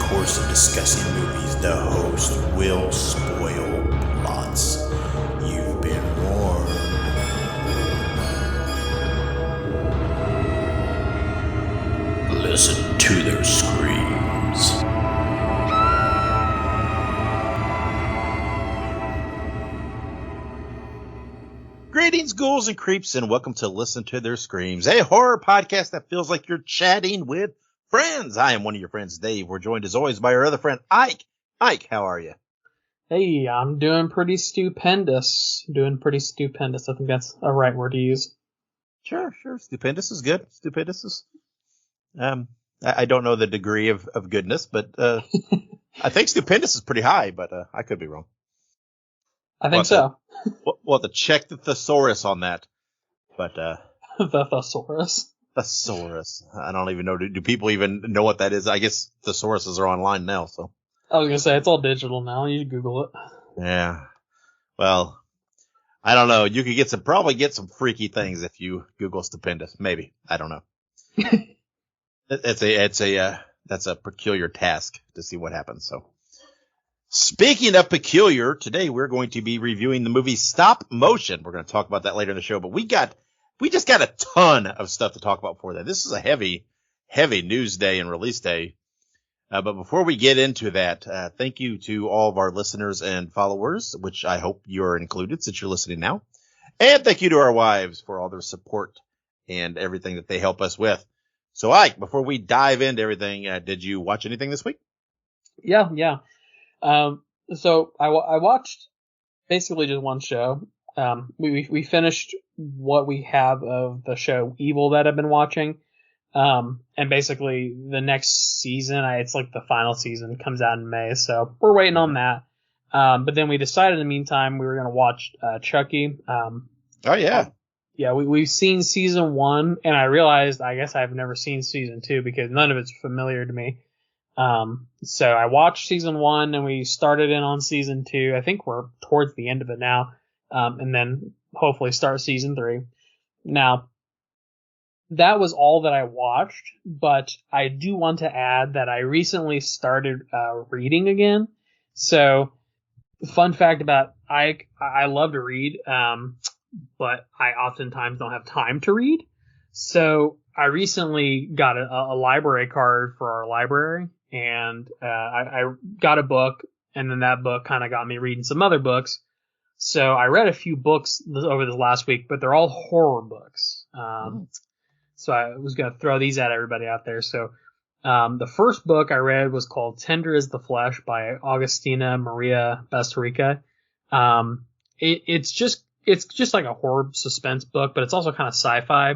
course of discussing movies, the host will spoil plots. You've been warned. Listen to their screams. Greetings, ghouls and creeps, and welcome to Listen to Their Screams, a horror podcast that feels like you're chatting with friends. I am one of your friends, Dave. We're joined as always by our other friend, Ike. Ike, how are you? Hey, I'm doing pretty stupendous. I think that's a right word to use. Sure. Stupendous is good. Stupendous is, I don't know the degree of goodness, but I think stupendous is pretty high, but I could be wrong. I think so. We'll have to check the thesaurus on that. But The thesaurus. Thesaurus. I don't even know. Do people even know what that is? I guess thesauruses are online now, so. I was gonna say it's all digital now. You can Google it. Yeah. Well, I don't know. You could probably get some freaky things if you Google stupendous. Maybe. I don't know. That's a peculiar task to see what happens. So, speaking of peculiar, today we're going to be reviewing the movie Stopmotion. We're going to talk about that later in the show, but we just got a ton of stuff to talk about for that. This is a heavy news day and release day. But before we get into that, thank you to all of our listeners and followers, which I hope you're included since you're listening now. And thank you to our wives for all their support and everything that they help us with. So, Ike, before we dive into everything, did you watch anything this week? Yeah. So I watched basically just one show. We finished what we have of the show Evil that I've been watching. And basically the next season, it's like the final season comes out in May. So we're waiting on that. But then we decided in the meantime, we were going to watch, Chucky. Oh yeah. Yeah, we've seen season 1 and I realized I guess I've never seen season 2 because none of it's familiar to me. So I watched season 1 and we started in on season 2. I think we're towards the end of it now. And then hopefully start season 3. Now, that was all that I watched, but I do want to add that I recently started reading again. So, fun fact about Ike, I love to read, but I oftentimes don't have time to read. So, I recently got a library card for our library, and I got a book, and then that book kind of got me reading some other books. So, I read a few books over this last week, but they're all horror books. So I was going to throw these at everybody out there. So the first book I read was called Tender is the Flesh by Augustina Maria Bastarrica. It's just like a horror suspense book, but it's also kind of sci-fi.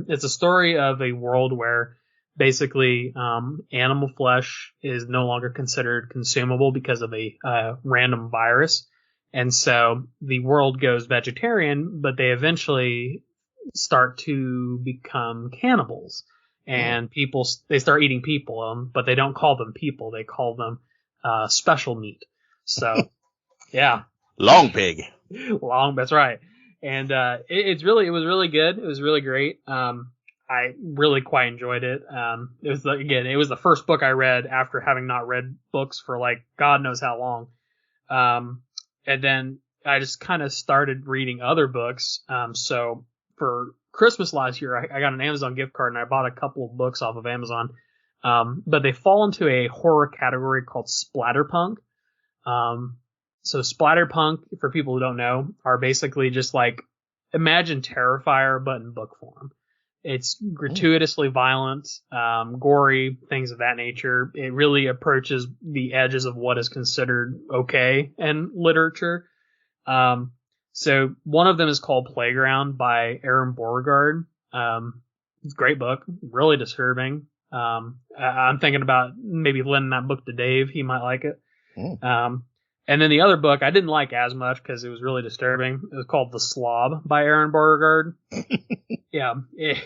It's a story of a world where basically animal flesh is no longer considered consumable because of a random virus. And so the world goes vegetarian, but they eventually start to become cannibals, and they start eating people, but they don't call them people, they call them special meat. So yeah, long pig. That's right. And it was really good. It was really great. I really quite enjoyed it. It was the first book I read after having not read books for like God knows how long. And then I just kind of started reading other books. So for Christmas last year, I got an Amazon gift card and I bought a couple of books off of Amazon. But they fall into a horror category called splatterpunk. So splatterpunk, for people who don't know, are basically just like, imagine Terrifier, but in book form. It's gratuitously violent, gory, things of that nature. It really approaches the edges of what is considered okay in literature. So one of them is called Playground by Aaron Beauregard. Great book, really disturbing. I'm thinking about maybe lending that book to Dave. He might like it. And then the other book I didn't like as much because it was really disturbing. It was called The Slob by Aaron Beauregard. Yeah, it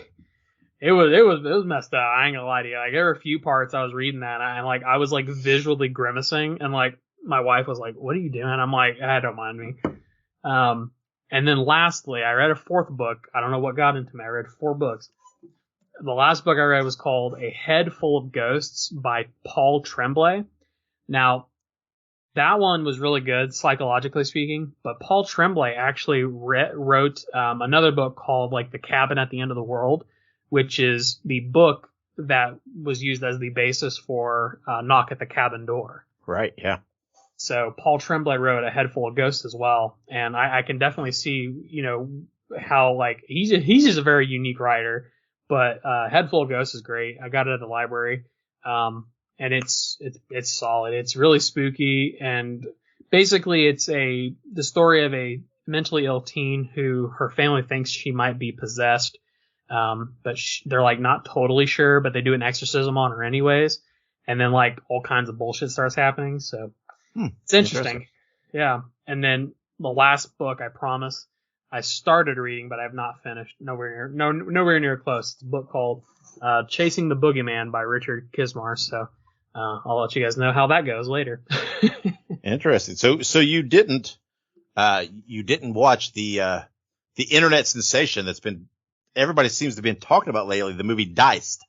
was messed up. I ain't gonna lie to you. Like, there were a few parts I was reading that and I was like visually grimacing, and like my wife was like, "What are you doing?" I'm like, "Don't mind me." And then lastly, I read a fourth book. I don't know what got into me. I read 4 books. the last book I read was called A Head Full of Ghosts by Paul Tremblay. Now, that one was really good, psychologically speaking, but Paul Tremblay actually wrote another book called like The Cabin at the End of the World, which is the book that was used as the basis for Knock at the Cabin Door. Right, yeah. So Paul Tremblay wrote A Head Full of Ghosts as well, and I can definitely see, how like he's just a very unique writer, but Head Full of Ghosts is great. I got it at the library. And it's solid. It's really spooky, and basically it's the story of a mentally ill teen who her family thinks she might be possessed, but they're like not totally sure, but they do an exorcism on her anyways, and then like all kinds of bullshit starts happening. So it's interesting. Yeah. And then the last book, I promise, I started reading, but I have not finished. Nowhere near close. It's a book called Chasing the Boogeyman by Richard Kismar. So. I'll let you guys know how that goes later. Interesting. So you didn't watch the internet sensation that's been everybody seems to be talking about lately, the movie Diced.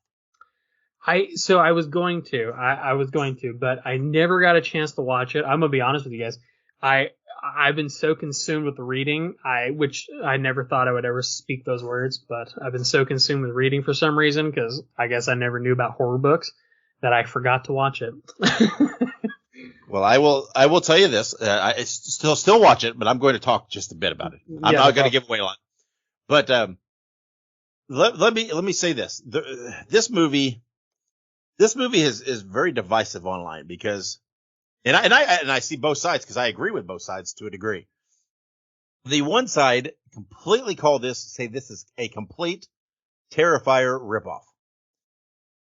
I was going to, but I never got a chance to watch it. I'm gonna be honest with you guys. I've been so consumed with reading, which I never thought I would ever speak those words, but I've been so consumed with reading for some reason, because I guess I never knew about horror books, that I forgot to watch it. Well, I will tell you this. I still watch it, but I'm going to talk just a bit about it. I'm not going to give away a lot. But let me say this. This movie is very divisive online, because and I see both sides, because I agree with both sides to a degree. The one side completely say this is a complete Terrifier ripoff.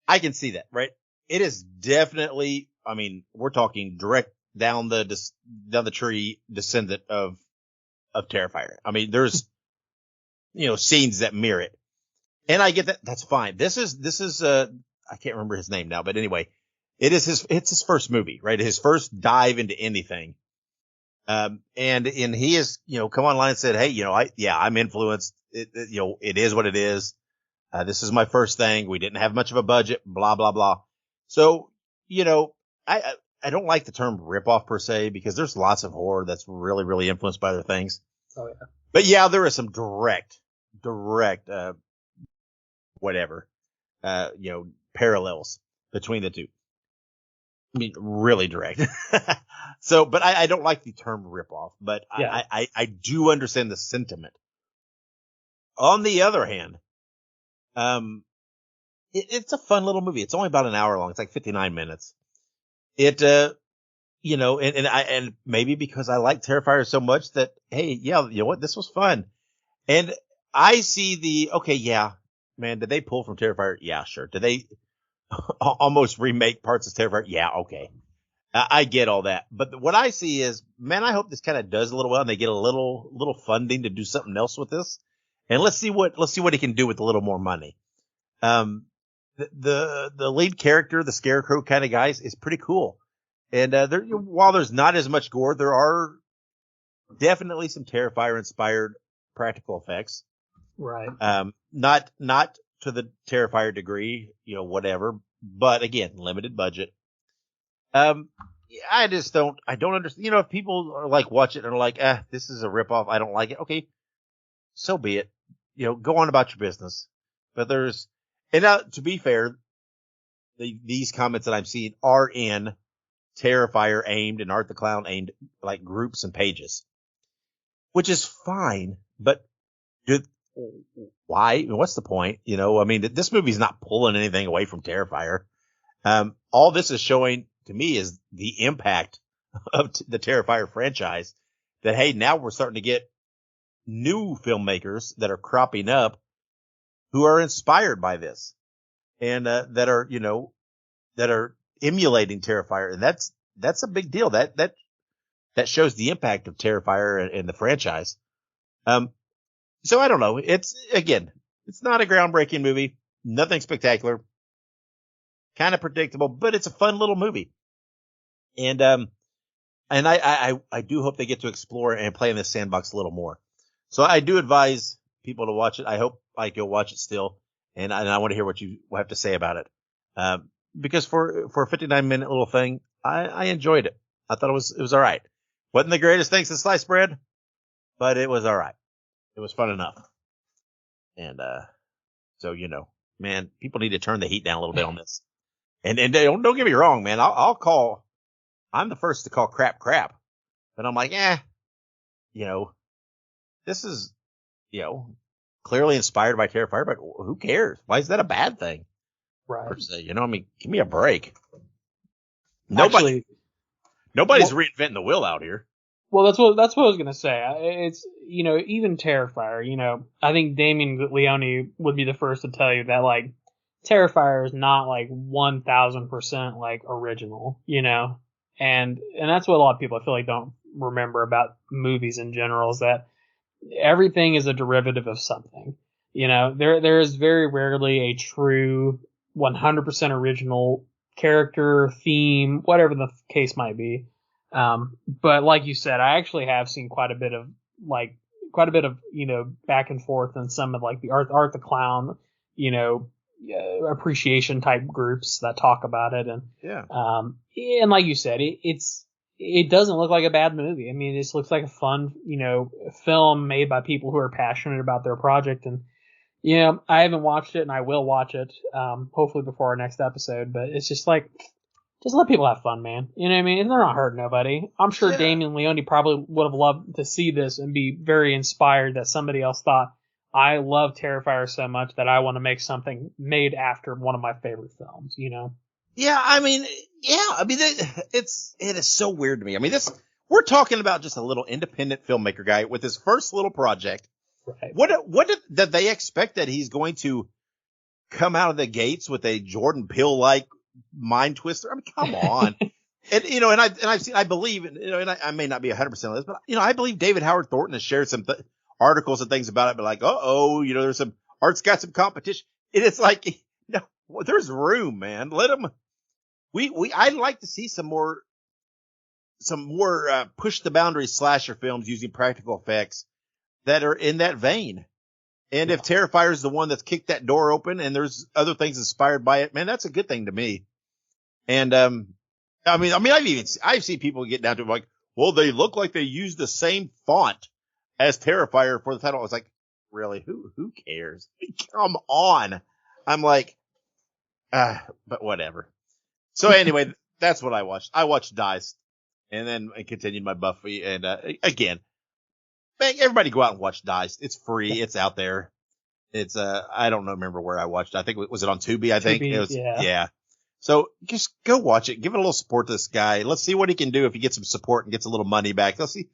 I can see that, right? It is definitely, I mean, we're talking direct down the tree descendant of Terrifier. I mean, there's, scenes that mirror it. And I get that. That's fine. This is, I can't remember his name now, but anyway, it's his first movie, right? His first dive into anything. And he has, come online and said, hey, I'm influenced. It is what it is. This is my first thing. We didn't have much of a budget, blah, blah, blah. So, I don't like the term ripoff per se, because there's lots of horror that's really, really influenced by other things. Oh, yeah. But yeah, there is some direct, parallels between the two. I mean, really direct. So, but I don't like the term ripoff, but yeah. I do understand the sentiment. On the other hand, it's a fun little movie. It's only about an hour long. It's like 59 minutes. It, and maybe because I like Terrifier so much that, hey, yeah, you know what? This was fun. And I see man, did they pull from Terrifier? Yeah, sure. Did they almost remake parts of Terrifier? Yeah, okay. I get all that. But what I see is, man, I hope this kind of does a little well and they get a little funding to do something else with this. And let's see what he can do with a little more money. The lead character, the Scarecrow kind of guys, is pretty cool. And while there's not as much gore, there are definitely some Terrifier inspired practical effects. Right. Not to the Terrifier degree, whatever, but again, limited budget. I don't understand. If people are like, watch it and are like, this is a ripoff, I don't like it. Okay. So be it. Go on about your business. But to be fair, these comments that I'm seeing are in Terrifier aimed and Art the Clown aimed like groups and pages, which is fine. But why? What's the point? I mean, this movie's not pulling anything away from Terrifier. All this is showing to me is the impact of the Terrifier franchise. That, hey, now we're starting to get new filmmakers that are cropping up who are inspired by this and that are emulating Terrifier, and that's a big deal. That shows the impact of Terrifier and the franchise. So I don't know. It's not a groundbreaking movie, nothing spectacular, kind of predictable, but it's a fun little movie. And I do hope they get to explore and play in this sandbox a little more. So I do advise people to watch it. I hope you'll watch it still. and I want to hear what you have to say about it. Because for a 59-minute little thing, I enjoyed it. I thought it was all right. Wasn't the greatest thing since sliced bread, but it was all right. It was fun enough. And so man, people need to turn the heat down a little bit on this. And don't get me wrong, man. I'll call. I'm the first to call crap, but I'm like, this is, clearly inspired by Terrifier, but who cares? Why is that a bad thing? Right. Per se, I mean, give me a break. Nobody's reinventing the wheel out here. Well, that's what I was gonna say. It's even Terrifier. I think Damien Leone would be the first to tell you that like Terrifier is not like 1,000% like original. And that's what a lot of people I feel like don't remember about movies in general is that everything is a derivative of something. There is very rarely a true 100% original character, theme, whatever the case might be. But like you said, I actually have seen quite a bit of back and forth in some of like the Art the Clown, appreciation type groups that talk about it. And, and like you said, it doesn't look like a bad movie. I mean, it just looks like a fun, film made by people who are passionate about their project. And, I haven't watched it and I will watch it, hopefully before our next episode, but it's just like, just let people have fun, man. You know what I mean? And they're not hurting nobody. I'm sure Damien Leone probably would have loved to see this and be very inspired that somebody else thought, I love Terrifier so much that I want to make something made after one of my favorite films, Yeah, I mean, it is so weird to me. I mean, we're talking about just a little independent filmmaker guy with his first little project. Right. What did they expect that he's going to come out of the gates with a Jordan Peele-like mind twister? I mean, come on. And I believe, and I may not be 100% on this, but I believe David Howard Thornton has shared some articles and things about it, but like, there's some art's got some competition. And it's like, no, there's room, man. Let them. I'd like to see some more push the boundaries slasher films using practical effects that are in that vein. And if Terrifier is the one that's kicked that door open and there's other things inspired by it, man, that's a good thing to me. And, I've seen people get down to it like, well, they look like they used the same font as Terrifier for the title. I was like, really? Who cares? Come on. I'm like, but whatever. So anyway, that's what I watched. I watched Diced and then I continued my Buffy. And, again, man, everybody go out and watch Diced. It's free. It's out there. It's, I don't remember where I watched it. I think, was it on Tubi? I think it was. Yeah. So just go watch it. Give it a little support to this guy. Let's see what he can do if he gets some support and gets a little money back. Let's see,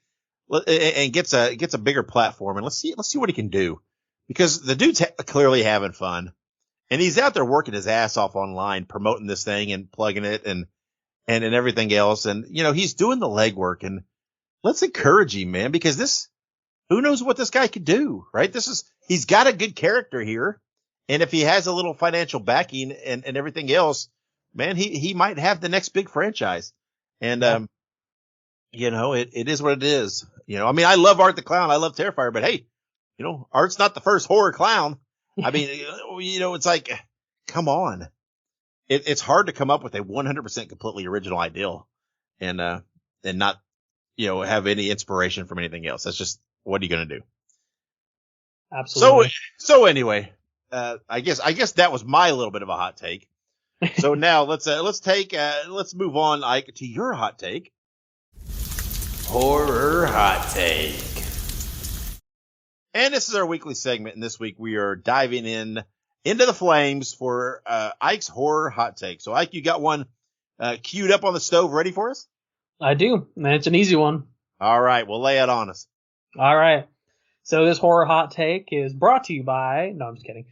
and gets a bigger platform. And let's see what he can do, because the dude's clearly having fun, and he's out there working his ass off online, promoting this thing and plugging it and everything else. And he's doing the legwork, and let's encourage him, man, because who knows what this guy could do, right? He's got a good character here. And if he has a little financial backing and everything else, man, he might have the next big franchise. And, it is what it is. I mean, I love Art the Clown. I love Terrifier, but hey, Art's not the first horror clown. I mean, it's like, come on. It's hard to come up with a 100% completely original ideal and not, have any inspiration from anything else. That's just, what are you going to do? Absolutely. So anyway, I guess that was my little bit of a hot take. So now let's move on, Ike, to your hot take. Horror hot take. And this is our weekly segment, and this week we are diving into the flames for Ike's horror hot take. So Ike, you got one queued up on the stove ready for us? I do, and it's an easy one. All right, well, lay it on us. All right. So this horror hot take is brought to you by, no, I'm just kidding.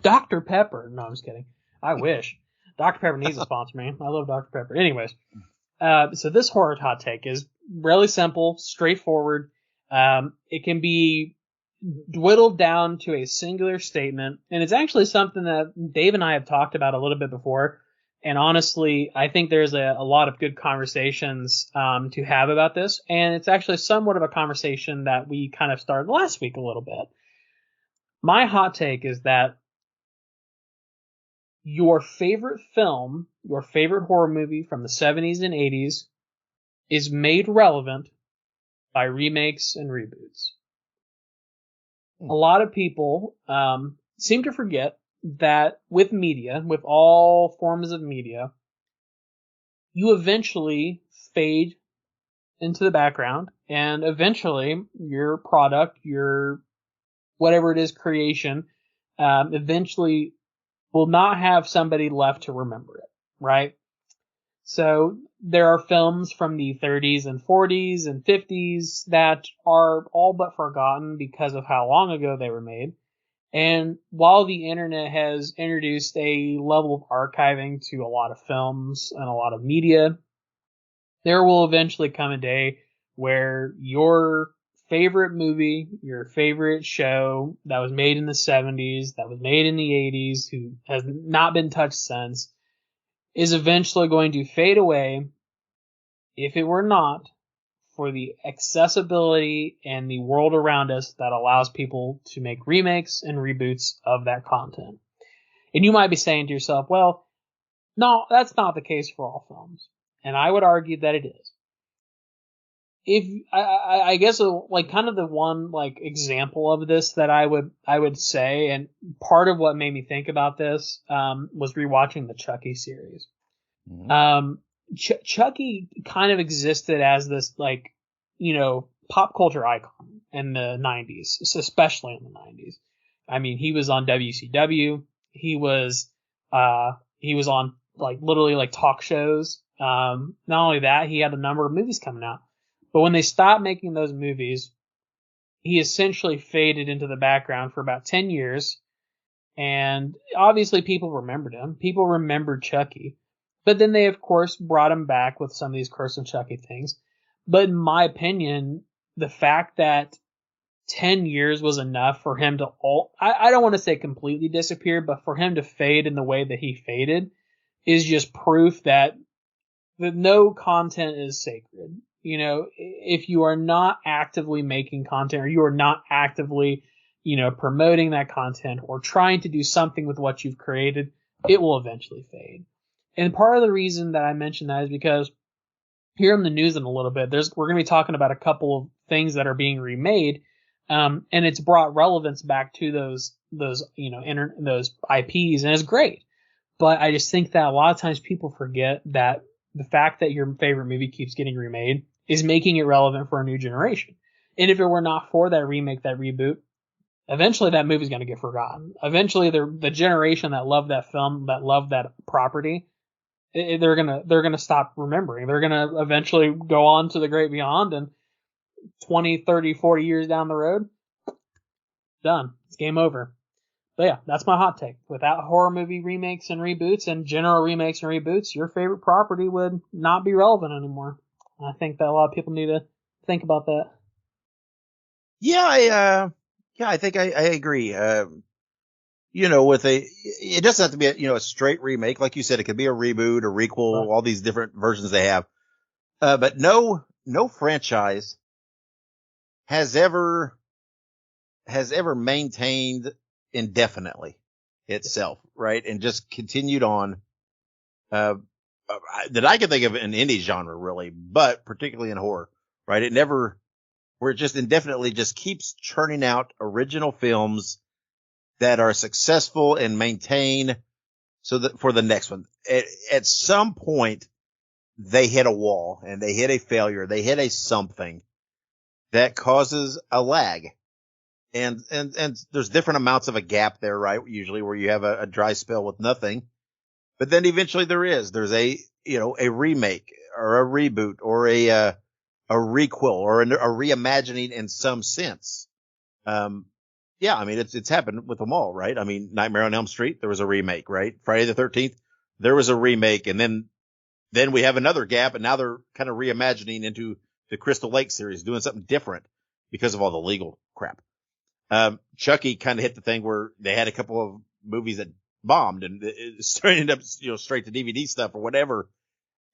Dr. Pepper. No, I'm just kidding. I wish. Dr. Pepper needs a sponsor, man. I love Dr. Pepper. Anyways, so this horror hot take is really simple, straightforward. It can be whittled down to a singular statement, and it's actually something that Dave and I have talked about a little bit before. And honestly, I think there's a lot of good conversations to have about this. And it's actually somewhat of a conversation that we kind of started last week a little bit. My hot take is that your favorite film, your favorite horror movie from the 70s and 80s is made relevant by remakes and reboots. A lot of people seem to forget that with media, with all forms of media, you eventually fade into the background, and eventually your product, your whatever it is creation, eventually will not have somebody left to remember it, right? So there are films from the 30s and 40s and 50s that are all but forgotten because of how long ago they were made. And while the internet has introduced a level of archiving to a lot of films and a lot of media, there will eventually come a day where your favorite movie, your favorite show that was made in the 70s, that was made in the 80s, who has not been touched since, is eventually going to fade away if it were not for the accessibility and the world around us that allows people to make remakes and reboots of that content. And you might be saying to yourself, well, no, that's not the case for all films. And I would argue that it is. If I guess like kind of the one like example of this that I would say, and part of what made me think about this was rewatching the Chucky series. Mm-hmm. Chucky kind of existed as this like, you know, pop culture icon in the 90s, especially in the 90s. I mean, he was on WCW. He was on like literally like talk shows. Not only that, he had a number of movies coming out. But when they stopped making those movies, he essentially faded into the background for about 10 years. And obviously people remembered him. People remembered Chucky. But then they, of course, brought him back with some of these Curse and Chucky things. But in my opinion, the fact that 10 years was enough for him to I don't want to say completely disappear, but for him to fade in the way that he faded is just proof that no content is sacred. You know, if you are not actively making content or you are not actively, you know, promoting that content or trying to do something with what you've created, it will eventually fade. And part of the reason that I mentioned that is because here in the news in a little bit, we're going to be talking about a couple of things that are being remade, and it's brought relevance back to those you know those IPs, and it's great. But I just think that a lot of times people forget that the fact that your favorite movie keeps getting remade is making it relevant for a new generation. And if it were not for that remake, that reboot, eventually that movie's going to get forgotten. Eventually the generation that loved that film, that loved that property, they're gonna stop remembering. They're gonna eventually go on to the great beyond, and 20, 30, 40 years down the road, done. It's game over. But yeah, that's my hot take. Without horror movie remakes and reboots and general remakes and reboots, your favorite property would not be relevant anymore. I think that a lot of people need to think about that. Yeah, I think I agree. You know, it doesn't have to be a straight remake. Like you said, it could be a reboot, a requel, all these different versions they have. But no franchise has ever maintained indefinitely itself, right? And just continued on, that I can think of in any genre really, but particularly in horror, right? Where it just indefinitely just keeps churning out original films that are successful and maintain so that for the next one. At some point, they hit a wall and they hit a failure. They hit a something that causes a lag. And there's different amounts of a gap there, right? Usually where you have a dry spell with nothing. But then eventually there's a remake or a reboot or a requel or a reimagining in some sense. Yeah, I mean, it's happened with them all, right? I mean, Nightmare on Elm Street, there was a remake, right? Friday the 13th, there was a remake, and then we have another gap, and now they're kind of reimagining into the Crystal Lake series, doing something different because of all the legal crap. Chucky kind of hit the thing where they had a couple of movies that bombed and it ended up, straight to DVD stuff or whatever.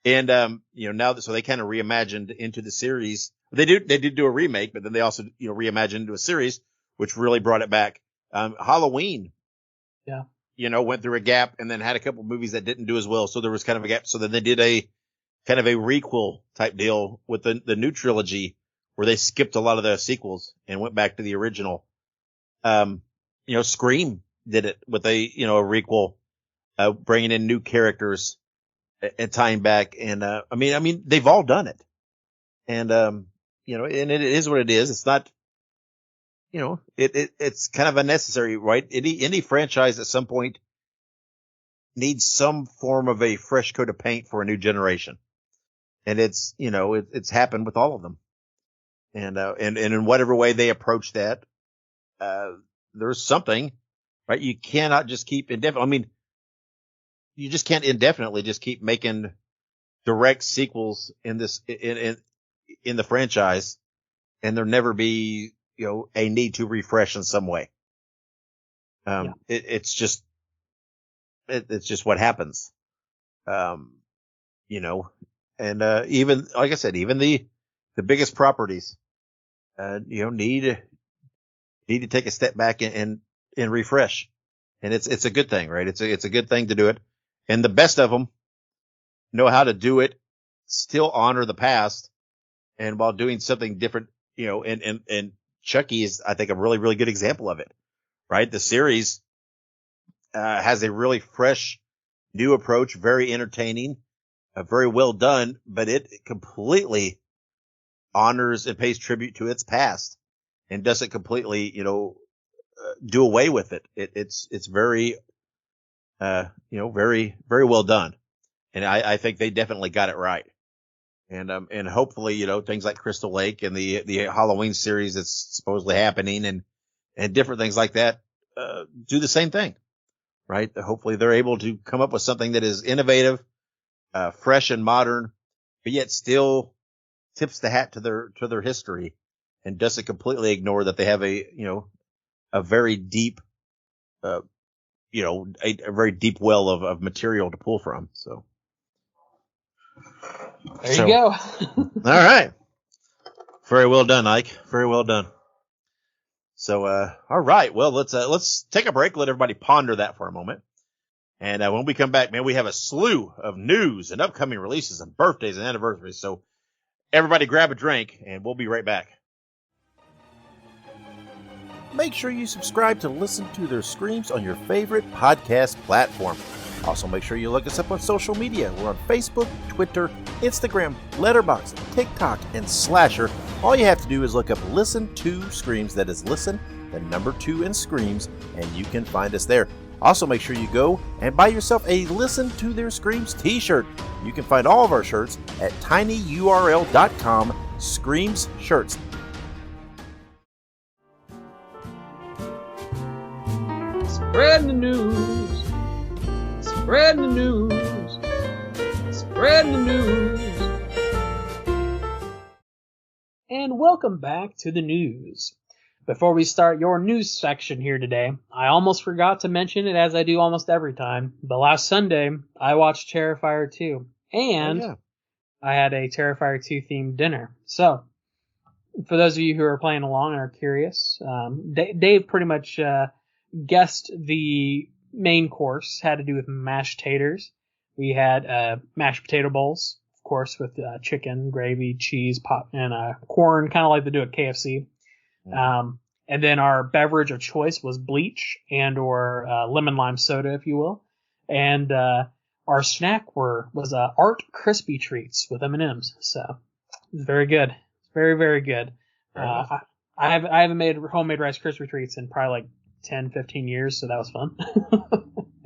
And, now so they kind of reimagined into the series. They did do a remake, but then they also, reimagined into a series, which really brought it back. Halloween, Yeah. went through a gap and then had a couple movies that didn't do as well. So there was kind of a gap. So then they did a kind of a requel type deal with the new trilogy where they skipped a lot of the sequels and went back to the original. Scream did it with a requel, bringing in new characters and tying back. And, I mean, they've all done it. And, and it is what it is. It's not, it's kind of unnecessary, right? Any franchise at some point needs some form of a fresh coat of paint for a new generation. And it's, it's happened with all of them. And in whatever way they approach that, there's something, right? You cannot just keep you just can't indefinitely just keep making direct sequels in this, in the franchise, and there never be, a need to refresh in some way. It's just what happens. And, even, like I said, even the biggest properties, need to take a step back and refresh. And it's a good thing, right? It's a good thing to do it. And the best of them know how to do it, still honor the past, and while doing something different, and Chucky is, I think, a really, really good example of it, right? The series, has a really fresh new approach, very entertaining, very well done, but it completely honors and pays tribute to its past and doesn't completely, do away with it. It's very, very, very well done. And I think they definitely got it right. And hopefully, things like Crystal Lake and the Halloween series that's supposedly happening and different things like that, do the same thing, right? Hopefully they're able to come up with something that is innovative, fresh and modern, but yet still tips the hat to their history and doesn't completely ignore that they have a very deep, a very deep well of material to pull from. So. There you go. All right. Very well done, Ike. Very well done. So, all right. Well, let's take a break. Let everybody ponder that for a moment. And when we come back, man, we have a slew of news and upcoming releases and birthdays and anniversaries. So everybody grab a drink and we'll be right back. Make sure you subscribe to Listen to Their Screams on your favorite podcast platform. Also, make sure you look us up on social media. We're on Facebook, Twitter, Instagram, Letterboxd, TikTok, and Slasher. All you have to do is look up Listen to Screams. That is Listen, the number 2 in Screams, and you can find us there. Also, make sure you go and buy yourself a Listen to Their Screams t-shirt. You can find all of our shirts at tinyurl.com/Screams Shirts. Spread the news. Spread the news. Spread the news. And welcome back to the news. Before we start your news section here today, I almost forgot to mention it, as I do almost every time. But last Sunday, I watched Terrifier 2. And I had a Terrifier 2 themed dinner. So, for those of you who are playing along and are curious, Dave pretty much guessed the main course. Had to do with mashed taters. We had mashed potato bowls, of course, with chicken, gravy, cheese, pop, and corn, kind of like they do at KFC. And then our beverage of choice was bleach and or lemon lime soda, if you will. And our snack was Art Crispy Treats with M&Ms. So it was very good. Very, very good. I haven't made homemade Rice Krispie Treats in probably like 10, 15 years, so that was fun.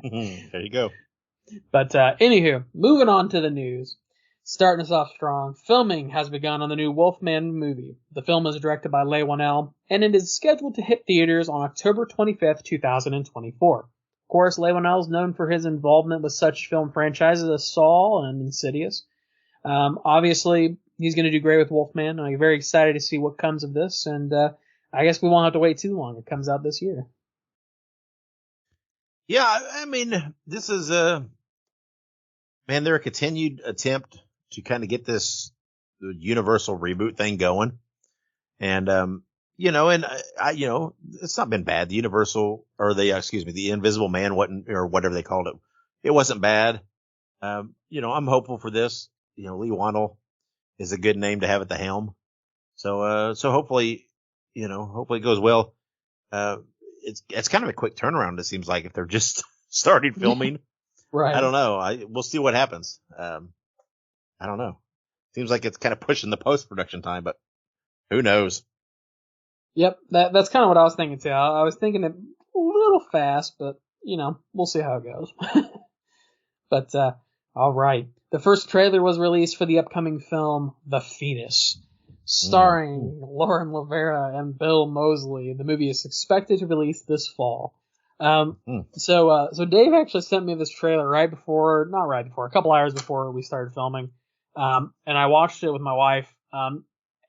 There you go. But anywho, moving on to the news. Starting us off strong, filming has begun on the new Wolfman movie. The film is directed by Leigh Whannell, and it is scheduled to hit theaters on October 25th, 2024. Of course, Leigh Whannell is known for his involvement with such film franchises as Saw and Insidious. Obviously, he's going to do great with Wolfman. I'm very excited to see what comes of this, and I guess we won't have to wait too long. It comes out this year. Yeah, I mean, this is they're a continued attempt to kind of get this universal reboot thing going. And, and it's not been bad. The Universal or the Invisible Man, or whatever they called it, it wasn't bad. I'm hopeful for this. Lee Wannell is a good name to have at the helm. So hopefully it goes well. It's kind of a quick turnaround. It seems like if they're just starting filming, Right. I don't know. We'll see what happens. I don't know. Seems like it's kind of pushing the post-production time, but who knows? Yep, that's kind of what I was thinking too. I was thinking it a little fast, but we'll see how it goes. But all right, the first trailer was released for the upcoming film The Fetus, starring Lauren Lavera and Bill Moseley. The movie is expected to release this fall. So Dave actually sent me this trailer a couple hours before we started filming. And I watched it with my wife.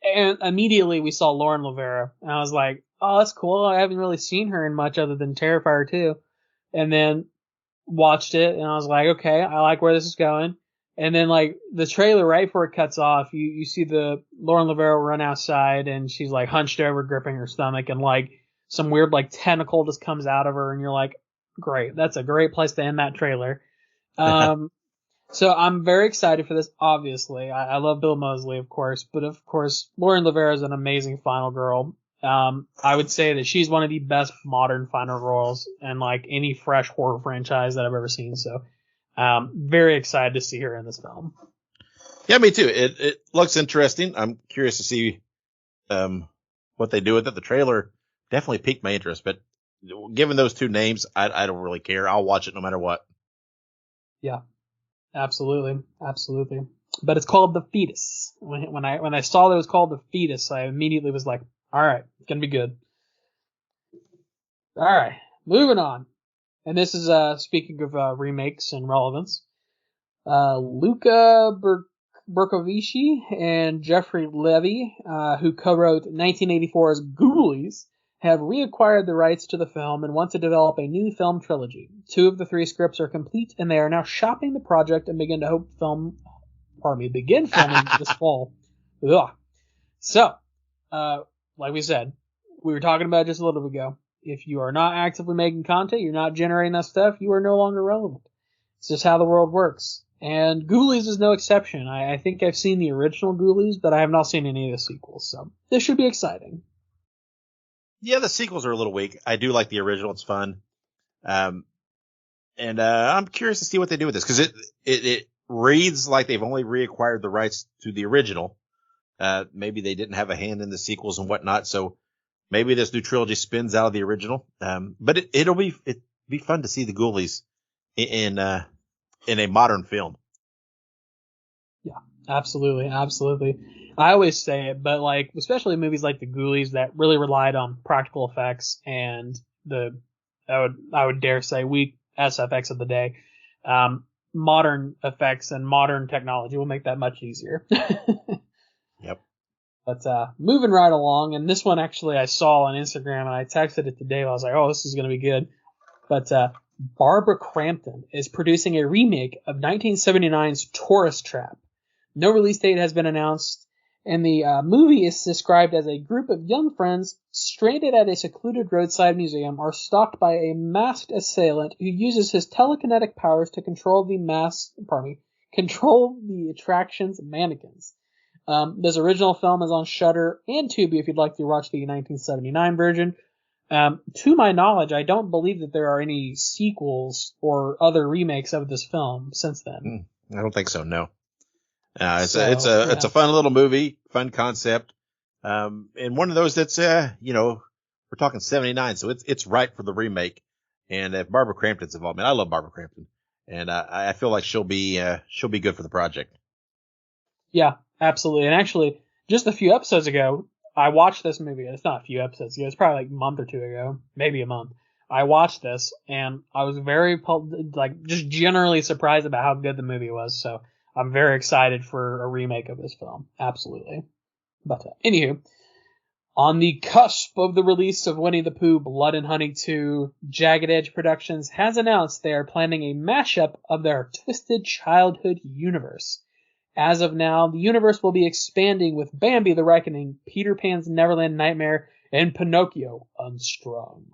And immediately we saw Lauren Lavera, and I was like, oh, that's cool. I haven't really seen her in much other than Terrifier 2. And then watched it, and I was like, okay, I like where this is going. And then, like, the trailer, right before it cuts off, you see the Lauren Lavera run outside, and she's, like, hunched over, gripping her stomach, and, like, some weird, like, tentacle just comes out of her, and you're like, great. That's a great place to end that trailer. So I'm very excited for this, obviously. I love Bill Moseley, of course, but of course, Lauren Lavera is an amazing final girl. I would say that she's one of the best modern final girls in like any fresh horror franchise that I've ever seen. So, very excited to see her in this film. Yeah, me too. It looks interesting. I'm curious to see, what they do with it. The trailer definitely piqued my interest, but given those two names, I don't really care. I'll watch it no matter what. Yeah. Absolutely. But it's called The Fetus. When I saw that it was called The Fetus, I immediately was like, all right, it's going to be good. All right, moving on. And this is, speaking of remakes and relevance, Luca Bercovici and Jeffrey Levy, who co-wrote 1984's Ghoulies, have reacquired the rights to the film and want to develop a new film trilogy. 2 of the 3 scripts are complete, and they are now shopping the project and begin filming this fall. Ugh. So, like we said, we were talking about it just a little bit ago. If you are not actively making content, you're not generating that stuff, you are no longer relevant. It's just how the world works. And Ghoulies is no exception. I think I've seen the original Ghoulies, but I have not seen any of the sequels, so this should be exciting. Yeah, the sequels are a little weak. I do like the original. It's fun. And I'm curious to see what they do with this, because it reads like they've only reacquired the rights to the original. Maybe they didn't have a hand in the sequels and whatnot, so maybe this new trilogy spins out of the original. But it'd be fun to see the Ghoulies in a modern film. Yeah, absolutely. I always say it, but like, especially movies like the Ghoulies that really relied on practical effects and I would dare say weak SFX of the day. Modern effects and modern technology will make that much easier. Yep. But moving right along, and this one actually I saw on Instagram and I texted it to Dave. I was like, oh, this is going to be good. But Barbara Crampton is producing a remake of 1979's Tourist Trap. No release date has been announced, and the movie is described as a group of young friends stranded at a secluded roadside museum are stalked by a masked assailant who uses his telekinetic powers to control the attraction's mannequins. This original film is on Shudder and Tubi if you'd like to watch the 1979 version. To my knowledge, I don't believe that there are any sequels or other remakes of this film since then. I don't think so. No. It's a fun little movie, fun concept, and one of those that's we're talking 79, so it's right for the remake. And if Barbara Crampton's involved, man, I love Barbara Crampton, and I feel like she'll be good for the project. Yeah, absolutely. And actually, just a few episodes ago, I watched this movie. It's not a few episodes ago. It's probably like a month or two ago, maybe a month. I watched this, and I was very just generally surprised about how good the movie was. So I'm very excited for a remake of this film. Absolutely. But anywho, on the cusp of the release of Winnie the Pooh, Blood and Honey 2, Jagged Edge Productions has announced they are planning a mashup of their Twisted Childhood universe. As of now, the universe will be expanding with Bambi the Reckoning, Peter Pan's Neverland Nightmare, and Pinocchio Unstrung.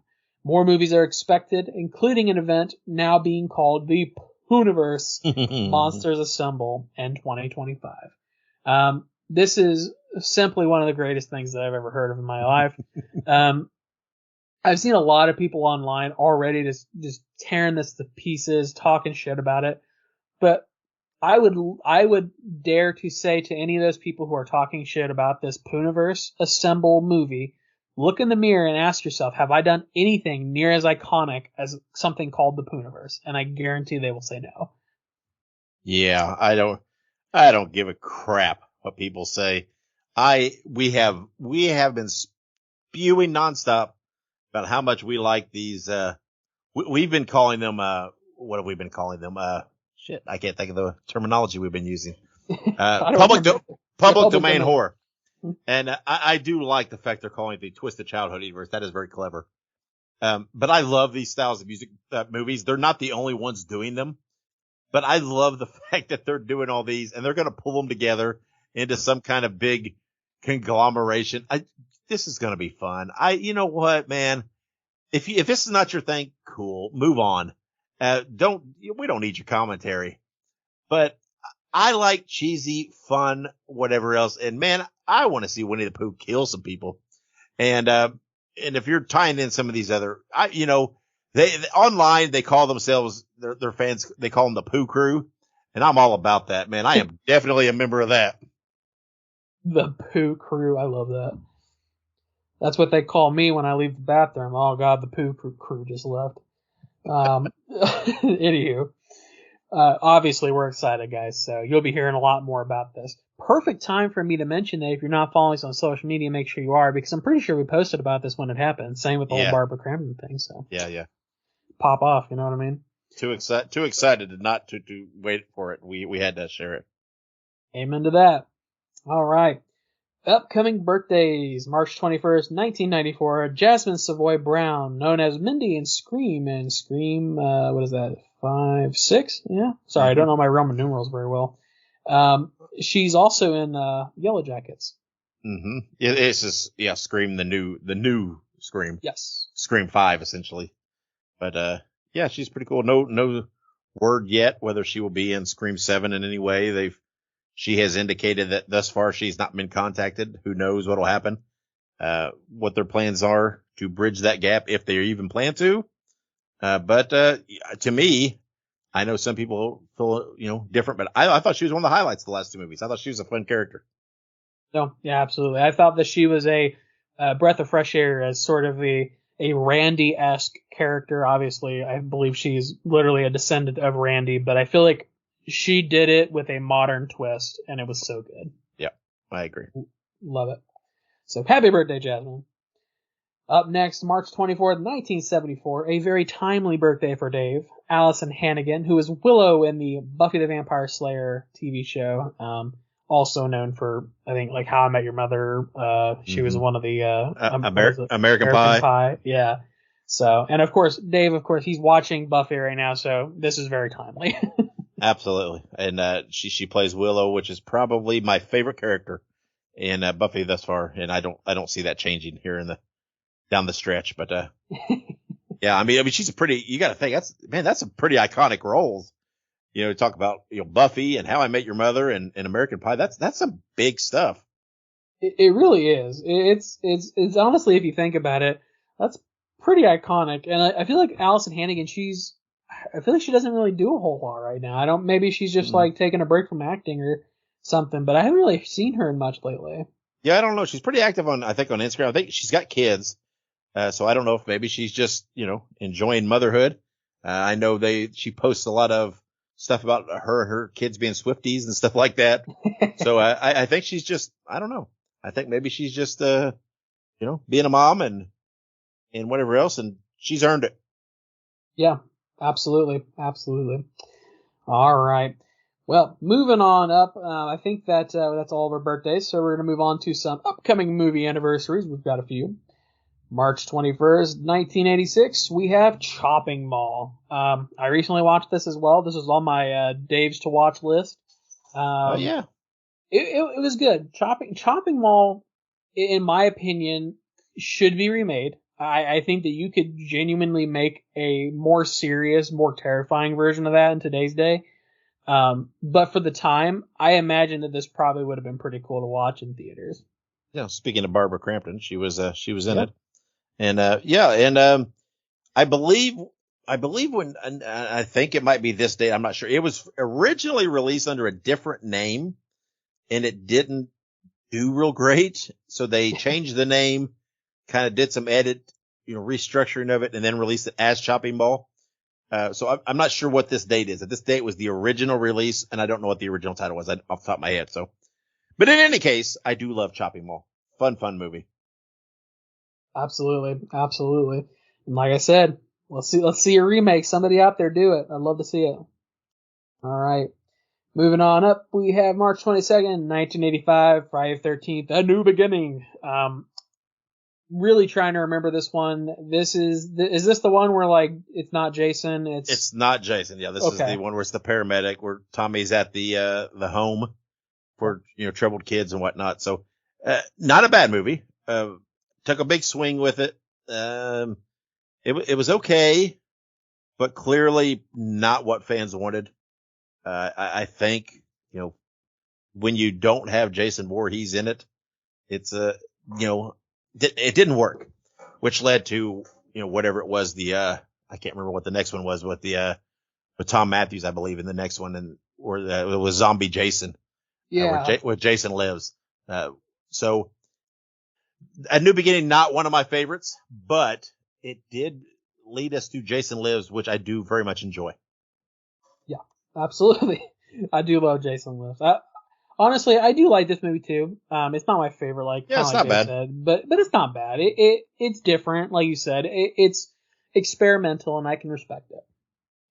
More movies are expected, including an event now being called the Pooniverse Monsters Assemble in 2025. This is simply one of the greatest things that I've ever heard of in my life. I've seen a lot of people online already just tearing this to pieces, talking shit about it. But I would dare to say to any of those people who are talking shit about this Pooniverse Assemble movie, look in the mirror and ask yourself, have I done anything near as iconic as something called the Pooniverse? And I guarantee they will say no. Yeah, I don't give a crap what people say. We have been spewing nonstop about how much we like these. We've been calling them. What have we been calling them? Shit, I can't think of the terminology we've been using. Public domain horror. And I do like the fact they're calling it the Twisted Childhood universe. That is very clever. But I love these styles of music movies. They're not the only ones doing them, but I love the fact that they're doing all these and they're going to pull them together into some kind of big conglomeration. This is going to be fun. You know what, man? If this is not your thing, cool. Move on. We don't need your commentary, but I like cheesy, fun, whatever else. And man, I want to see Winnie the Pooh kill some people. And if you're tying in some of these other, they online, they call themselves, their fans, they call them the Pooh Crew. And I'm all about that, man. I am definitely a member of that. The Pooh Crew. I love that. That's what they call me when I leave the bathroom. Oh God, the Pooh Crew just left. Anywho, obviously we're excited, guys. So you'll be hearing a lot more about this. Perfect time for me to mention that if you're not following us on social media, make sure you are, because I'm pretty sure we posted about this when it happened. Same with the whole Barbara Crampton thing. So yeah, pop off. You know what I mean? Too excited not to wait for it. We had to share it. Amen to that. All right. Upcoming birthdays, March 21st, 1994, Jasmine Savoy Brown, known as Mindy in Scream, what is that, 5, 6? Yeah? Sorry, I don't know my Roman numerals very well. She's also in Yellow Jackets. Mm-hmm. It's just, Scream, the new Scream. Yes. Scream 5, essentially. But, she's pretty cool. No word yet whether she will be in Scream 7 in any way. She has indicated that thus far she's not been contacted. Who knows what'll happen? What their plans are to bridge that gap, if they even plan to. But to me, I know some people feel, different, but I thought she was one of the highlights of the last two movies. I thought she was a fun character. No, yeah, absolutely. I thought that she was a breath of fresh air as sort of a Randy-esque character. Obviously, I believe she's literally a descendant of Randy, but I feel like she did it with a modern twist, and it was so good. Yeah, I agree. Love it. So happy birthday, Jasmine. Up next, March 24th, 1974, a very timely birthday for Dave. Allison Hannigan, who is Willow in the Buffy the Vampire Slayer TV show, also known for, I think, like How I Met Your Mother. She was one of the American Pie. Yeah. So, and of course, Dave, he's watching Buffy right now, so this is very timely. Absolutely. And she plays Willow, which is probably my favorite character in Buffy thus far, and I don't see that changing here down the stretch. But I mean she's you got to think that's a pretty iconic role. Talk about Buffy and How I Met Your Mother and American Pie. That's some big stuff. It really is. It's honestly, if you think about it, that's pretty iconic. And I feel like Allison Hannigan, I feel like she doesn't really do a whole lot right now. Maybe she's just like taking a break from acting or something, but I haven't really seen her in much lately. Yeah, I don't know. She's pretty active on Instagram. I think she's got kids. So I don't know if maybe she's just, enjoying motherhood. I know she posts a lot of stuff about her and her kids being Swifties and stuff like that. So I think she's just, I don't know. I think maybe she's just, being a mom and whatever else, and she's earned it. Yeah. Absolutely. All right. Well, moving on up, I think that that's all of our birthdays, so we're going to move on to some upcoming movie anniversaries. We've got a few. March 21st, 1986, we have Chopping Mall. I recently watched this as well. This was on my Dave's to watch list. It was good. Chopping Mall, in my opinion, should be remade. I think that you could genuinely make a more serious, more terrifying version of that in today's day. But for the time, I imagine that this probably would have been pretty cool to watch in theaters. Yeah. Speaking of Barbara Crampton, she was in Yep. it. And, I believe and I think it might be this date. I'm not sure. It was originally released under a different name and it didn't do real great. So they changed the name, kind of did some restructuring of it and then released it as Chopping Mall. So I'm not sure what this date is. This date was the original release and I don't know what the original title was off the top of my head. So, but in any case, I do love Chopping Mall. Fun movie. Absolutely. Absolutely. And like I said, let's see a remake. Somebody out there do it. I'd love to see it. All right. Moving on up, we have March 22nd, 1985, Friday the 13th, A New Beginning. Really trying to remember this one. Is this the one where like it's not Jason? It's not Jason. Yeah, this is the one where it's the paramedic where Tommy's at the home for troubled kids and whatnot. So not a bad movie. Took a big swing with it. It was okay, but clearly not what fans wanted. I think when you don't have Jason Voorhees in it, it's it didn't work, which led to, whatever it was, I can't remember what the next one was, with with Tom Matthews, I believe, in the next one, and it was Zombie Jason, where Jason lives. So A New Beginning, not one of my favorites, but it did lead us to Jason Lives, which I do very much enjoy. Yeah, absolutely. I do love Jason Lives. Honestly, I do like this movie too. It's not my favorite, it's not bad, but it's not bad. It's different, like you said. It's experimental, and I can respect it.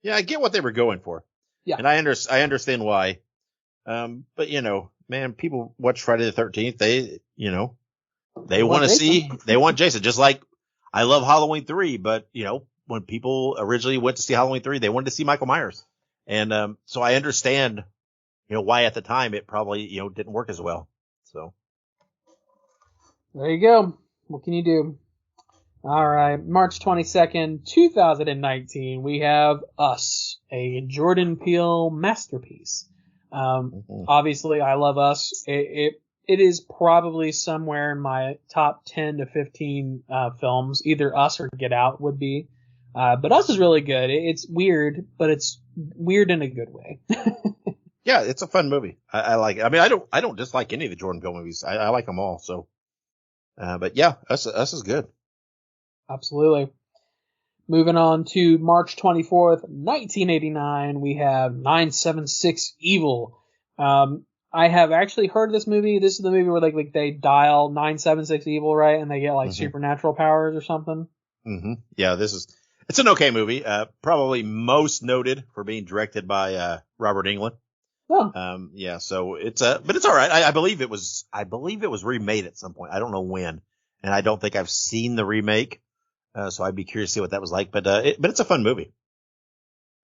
Yeah, I get what they were going for. Yeah, and I understand why. But man, people watch Friday the 13th. They want to see. They want Jason, just like I love Halloween 3. But when people originally went to see Halloween 3, they wanted to see Michael Myers, and so I understand. Why at the time it probably, didn't work as well. So. There you go. What can you do? All right. March 22nd, 2019, we have Us, a Jordan Peele masterpiece. Obviously I love Us. It is probably somewhere in my top 10 to 15, films. Either Us or Get Out would be. But Us is really good. It's weird, but it's weird in a good way. Yeah, it's a fun movie. I like it. I mean, I don't dislike any of the Jordan Peele movies. I like them all. So, but yeah, Us is good. Absolutely. Moving on to March 24th, 1989, we have 976 Evil. I have actually heard of this movie. This is the movie where like they dial 976 Evil, right? And they get like supernatural powers or something. Mm-hmm. Yeah, it's an okay movie. Probably most noted for being directed by, Robert Englund. Oh. Yeah, so but it's all right. I believe it was remade at some point. I don't know when, and I don't think I've seen the remake. So I'd be curious to see what that was like, but it's a fun movie.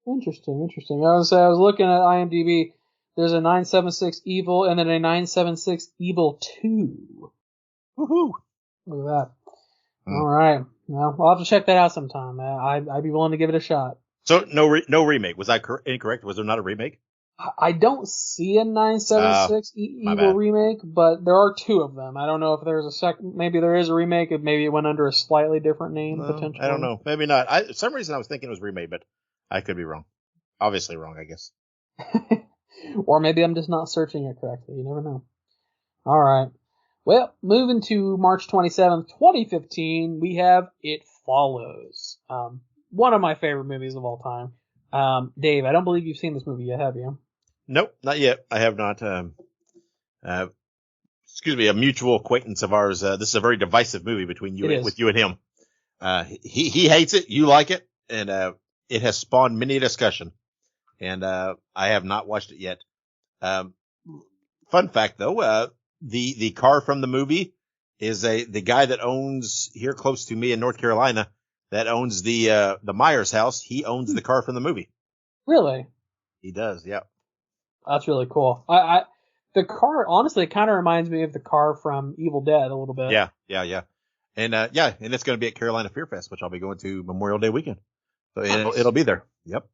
Interesting. I was looking at IMDb. There's a 976 Evil and then a 976 Evil 2. Woohoo! Look at that. All right. Well, I'll have to check that out sometime. I'd be willing to give it a shot. So no remake. Was I incorrect? Was there not a remake? I don't see a 976 Evil remake, but there are two of them. I don't know if there's a second. Maybe there is a remake. Maybe it went under a slightly different name, potentially. I don't know. Maybe not. For some reason I was thinking it was remade, but I could be wrong. Obviously wrong, I guess. Or maybe I'm just not searching it correctly. You never know. All right. Well, moving to March 27th, 2015, we have It Follows. One of my favorite movies of all time. Dave, I don't believe you've seen this movie yet, have you? Nope, not yet. I have not. Excuse me, a mutual acquaintance of ours. This is a very divisive movie between with you and him. He hates it. You like it. And, it has spawned many a discussion. And, I have not watched it yet. Fun fact though, the car from the movie is the guy that owns here close to me in North Carolina that owns the Myers house. He owns the car from the movie. Really? He does. Yeah. That's really cool. The car, honestly, it kind of reminds me of the car from Evil Dead a little bit. Yeah. And and it's going to be at Carolina Fear Fest, which I'll be going to Memorial Day weekend. So Nice. it'll be there. Yep.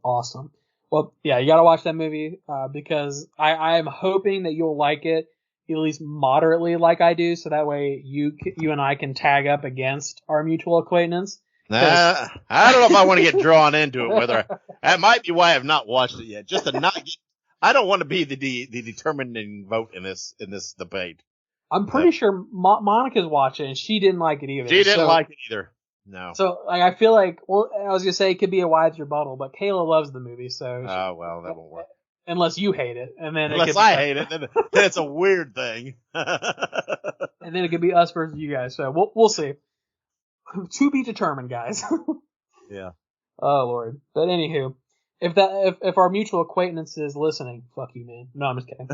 Awesome. Well, yeah, you got to watch that movie because I am hoping that you'll like it at least moderately like I do, so that way you and I can tag up against our mutual acquaintance. I don't know if I want to get drawn into it. That might be why I've not watched it yet. Just to not get. I don't want to be the determining vote in this debate. I'm pretty sure Monica's watching, and she didn't like it either. She didn't like it either. No. So I feel like, well, I was gonna say it could be a wise rebuttal, but Kayla loves the movie, so. Oh well, that won't work. Unless you hate it, and then unless I hate it, then it's a weird thing. And then it could be us versus you guys. So we'll see. To be determined, guys. Yeah. Oh Lord. But anywho, if our mutual acquaintance is listening, fuck you, man. No, I'm just kidding.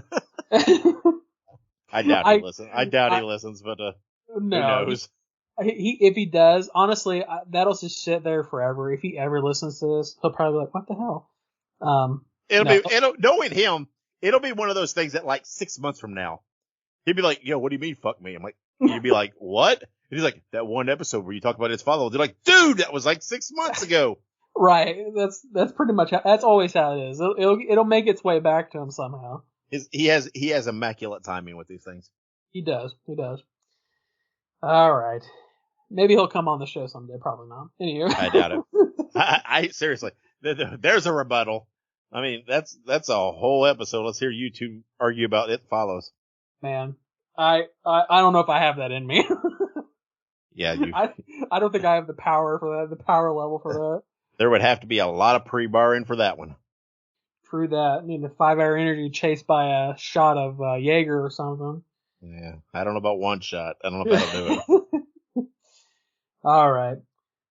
I doubt he listens. I doubt he listens, but no, who knows? If he does, honestly, that'll just sit there forever. If he ever listens to this, he'll probably be like, "What the hell?" Knowing him, it'll be one of those things that like 6 months from now, he'd be like, "Yo, what do you mean, fuck me?" I'm like, you'd be like, "What?" And he's like, "That one episode where you talk about his father." They're like, "Dude, that was like 6 months ago." Right. That's pretty much that's always how it is. It'll make its way back to him somehow. He has immaculate timing with these things. He does. All right. Maybe he'll come on the show someday. Probably not. Anyway. I doubt it. I seriously, there's a rebuttal. I mean, that's a whole episode. Let's hear you two argue about It Follows. Man, I don't know if I have that in me. Yeah, I don't think I have the power for that. The power level for that. There would have to be a lot of pre-barring for that one. True that. Need a 5-hour energy chased by a shot of Jaeger or something. Yeah, I don't know about one shot. I don't know if that'll do it. All right.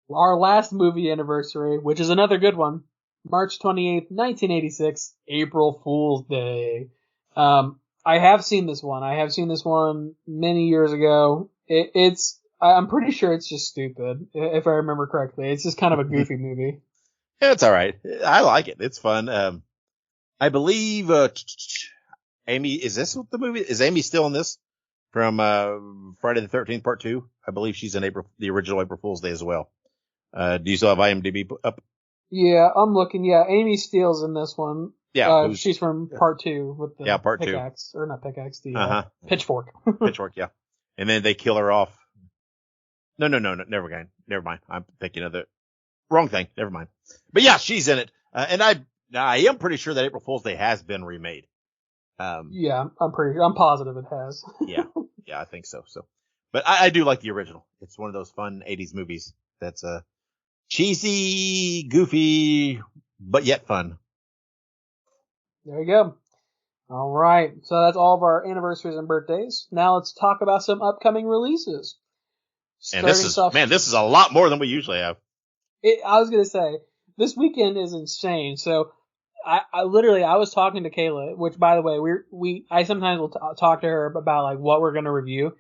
Our last movie anniversary, which is another good one, March 28th, 1986, April Fool's Day. I have seen this one. I have seen this one many years ago. I'm pretty sure it's just stupid, if I remember correctly. It's just kind of a goofy movie. Yeah, it's all right. I like it. It's fun. I believe Amy, is this what the movie? Is Amy still in this from Friday the 13th Part 2? I believe she's in the original April Fool's Day as well. Do you still have IMDb up? Yeah, I'm looking. Yeah, Amy Steele's in this one. Yeah, she's from Part 2 with the Part pickaxe, or not pickaxe, the pitchfork. Pitchfork, yeah. And then they kill her off. No, never mind. I'm thinking of the wrong thing. Never mind. But yeah, she's in it. And I am pretty sure that April Fool's Day has been remade. Yeah, I'm positive it has. yeah, I think so. But I do like the original. It's one of those fun 80s movies that's cheesy, goofy, but yet fun. There you go. All right. So that's all of our anniversaries and birthdays. Now let's talk about some upcoming releases. And this is a lot more than we usually have. I was going to say, this weekend is insane. So I was talking to Kayla, which by the way, I sometimes will talk to her about like what we're going to review.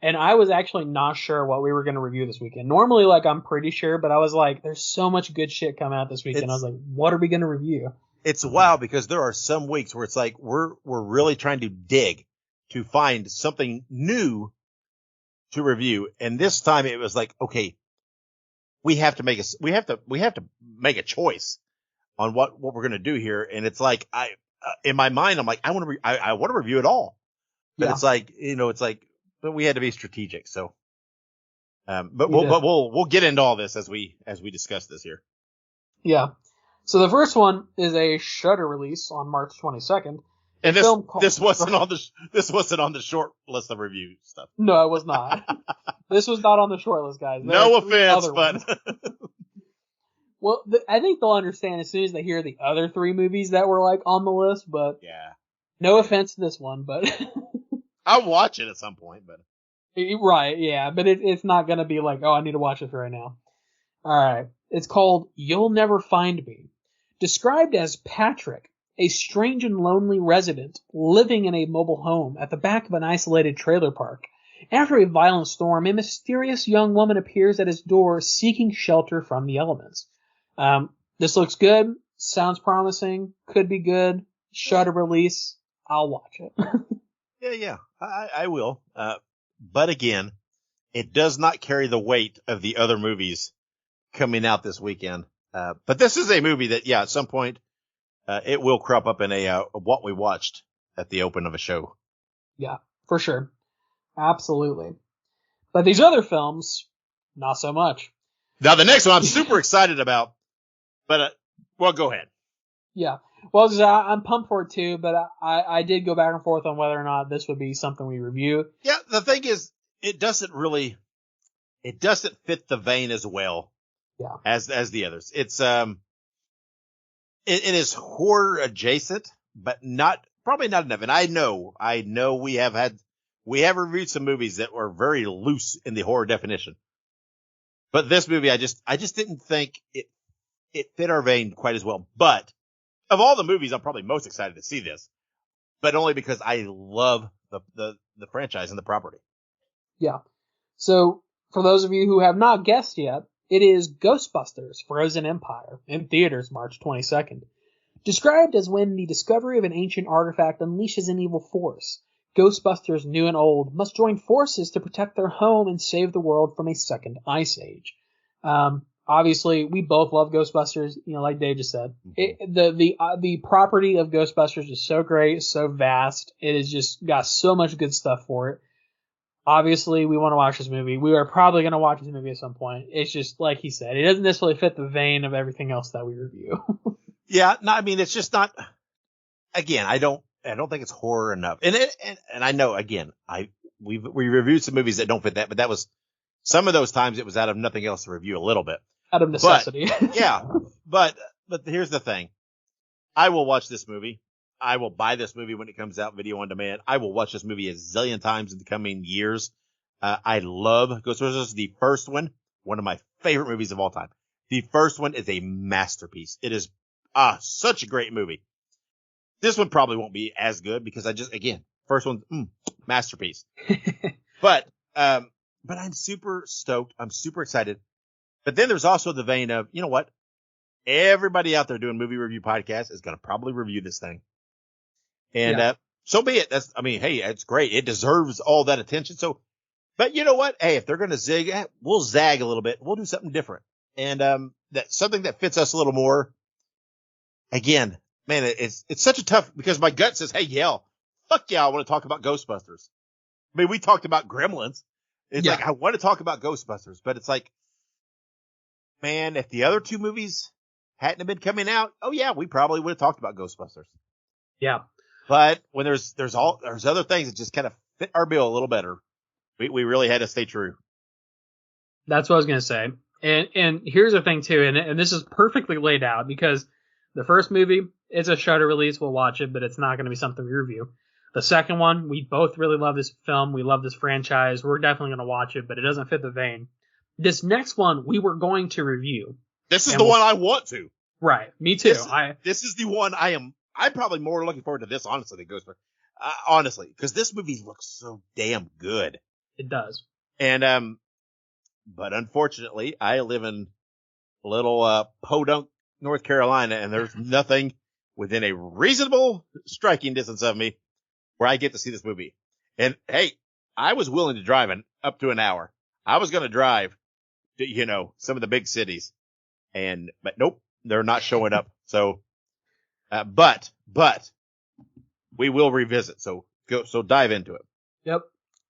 And I was actually not sure what we were going to review this weekend. Normally, like, I'm pretty sure, but I was like, there's so much good shit coming out this weekend. I was like, what are we going to review? It's wild because there are some weeks where it's like we're really trying to dig to find something new to review. And this time it was like, okay, we have to make a choice on what we're going to do here. And it's like, in my mind, I'm like, I want to review it all. But it's like, but we had to be strategic. So, we'll get into all this as we discuss this here. Yeah. So the first one is a Shudder release on March 22nd. And this wasn't on the short list of review stuff. No, it was not. This was not on the short list, guys. No offense, but well, I think they'll understand as soon as they hear the other 3 movies that were like on the list. But yeah, no offense to this one, but I'll watch it at some point. But right, yeah, but it's not gonna be like, oh, I need to watch this right now. All right, it's called You'll Never Find Me. Described as Patrick, a strange and lonely resident living in a mobile home at the back of an isolated trailer park. After a violent storm, a mysterious young woman appears at his door seeking shelter from the elements. This looks good, sounds promising, could be good. Shudder release, I'll watch it. yeah, I will. But again, it does not carry the weight of the other movies coming out this weekend. But this is a movie that, yeah, at some point, it will crop up in a what we watched at the open of a show. Yeah, for sure. Absolutely. But these other films, not so much. Now, the next one I'm super excited about, but, well, go ahead. Yeah. Well, I'm pumped for it too, but I did go back and forth on whether or not this would be something we review. Yeah, the thing is, it doesn't fit the vein as well as the others. It's, it is horror adjacent, but probably not enough. And I know we have reviewed some movies that were very loose in the horror definition. But this movie, I just didn't think it fit our vein quite as well. But of all the movies, I'm probably most excited to see this, but only because I love the franchise and the property. Yeah. So for those of you who have not guessed yet, it is Ghostbusters Frozen Empire in theaters March 22nd. Described as when the discovery of an ancient artifact unleashes an evil force, Ghostbusters new and old must join forces to protect their home and save the world from a second ice age. Obviously, we both love Ghostbusters, like Dave just said. The property of Ghostbusters is so great, so vast. It has just got so much good stuff for it. Obviously, we want to watch this movie. We are probably going to watch this movie at some point. It's just, like he said, it doesn't necessarily fit the vein of everything else that we review. Yeah, no, I mean, it's just not, again, I don't think it's horror enough. And I know, again, we reviewed some movies that don't fit that, but that was, some of those times it was out of nothing else to review a little bit. Out of necessity. But here's the thing. I will watch this movie. I will buy this movie when it comes out, video on demand. I will watch this movie a zillion times in the coming years. I love Ghostbusters. The first one of my favorite movies of all time. The first one is a masterpiece. It is such a great movie. This one probably won't be as good because first one, masterpiece. But I'm super stoked. I'm super excited. But then there's also the vein of, you know what? Everybody out there doing movie review podcasts is going to probably review this thing. And so be it. Hey, it's great. It deserves all that attention. So, but you know what? Hey, if they're going to zig, we'll zag a little bit. We'll do something different. And that's something that fits us a little more. Again, man, it's such a tough, because my gut says, hey, fuck yeah, I want to talk about Ghostbusters. I mean, we talked about Gremlins. It's like, I want to talk about Ghostbusters, but it's like, man, if the other two movies hadn't have been coming out, we probably would have talked about Ghostbusters. Yeah. But when there's other things that just kind of fit our bill a little better, we really had to stay true. That's what I was going to say. And here's the thing too, and this is perfectly laid out, because the first movie, it's a Shudder release, we'll watch it, but it's not going to be something we review. The second one, we both really love this film, we love this franchise, we're definitely going to watch it, but it doesn't fit the vein. This next one, we were going to review. This is the one I want to. Right, me too. This is the one I'm probably more looking forward to this, honestly, than Ghostbusters. Honestly, because this movie looks so damn good. It does. And, but unfortunately, I live in little, Podunk, North Carolina, and there's nothing within a reasonable striking distance of me where I get to see this movie. And hey, I was willing to drive up to an hour. I was going to drive to, some of the big cities, but nope, they're not showing up. So, but we will revisit. So dive into it. Yep.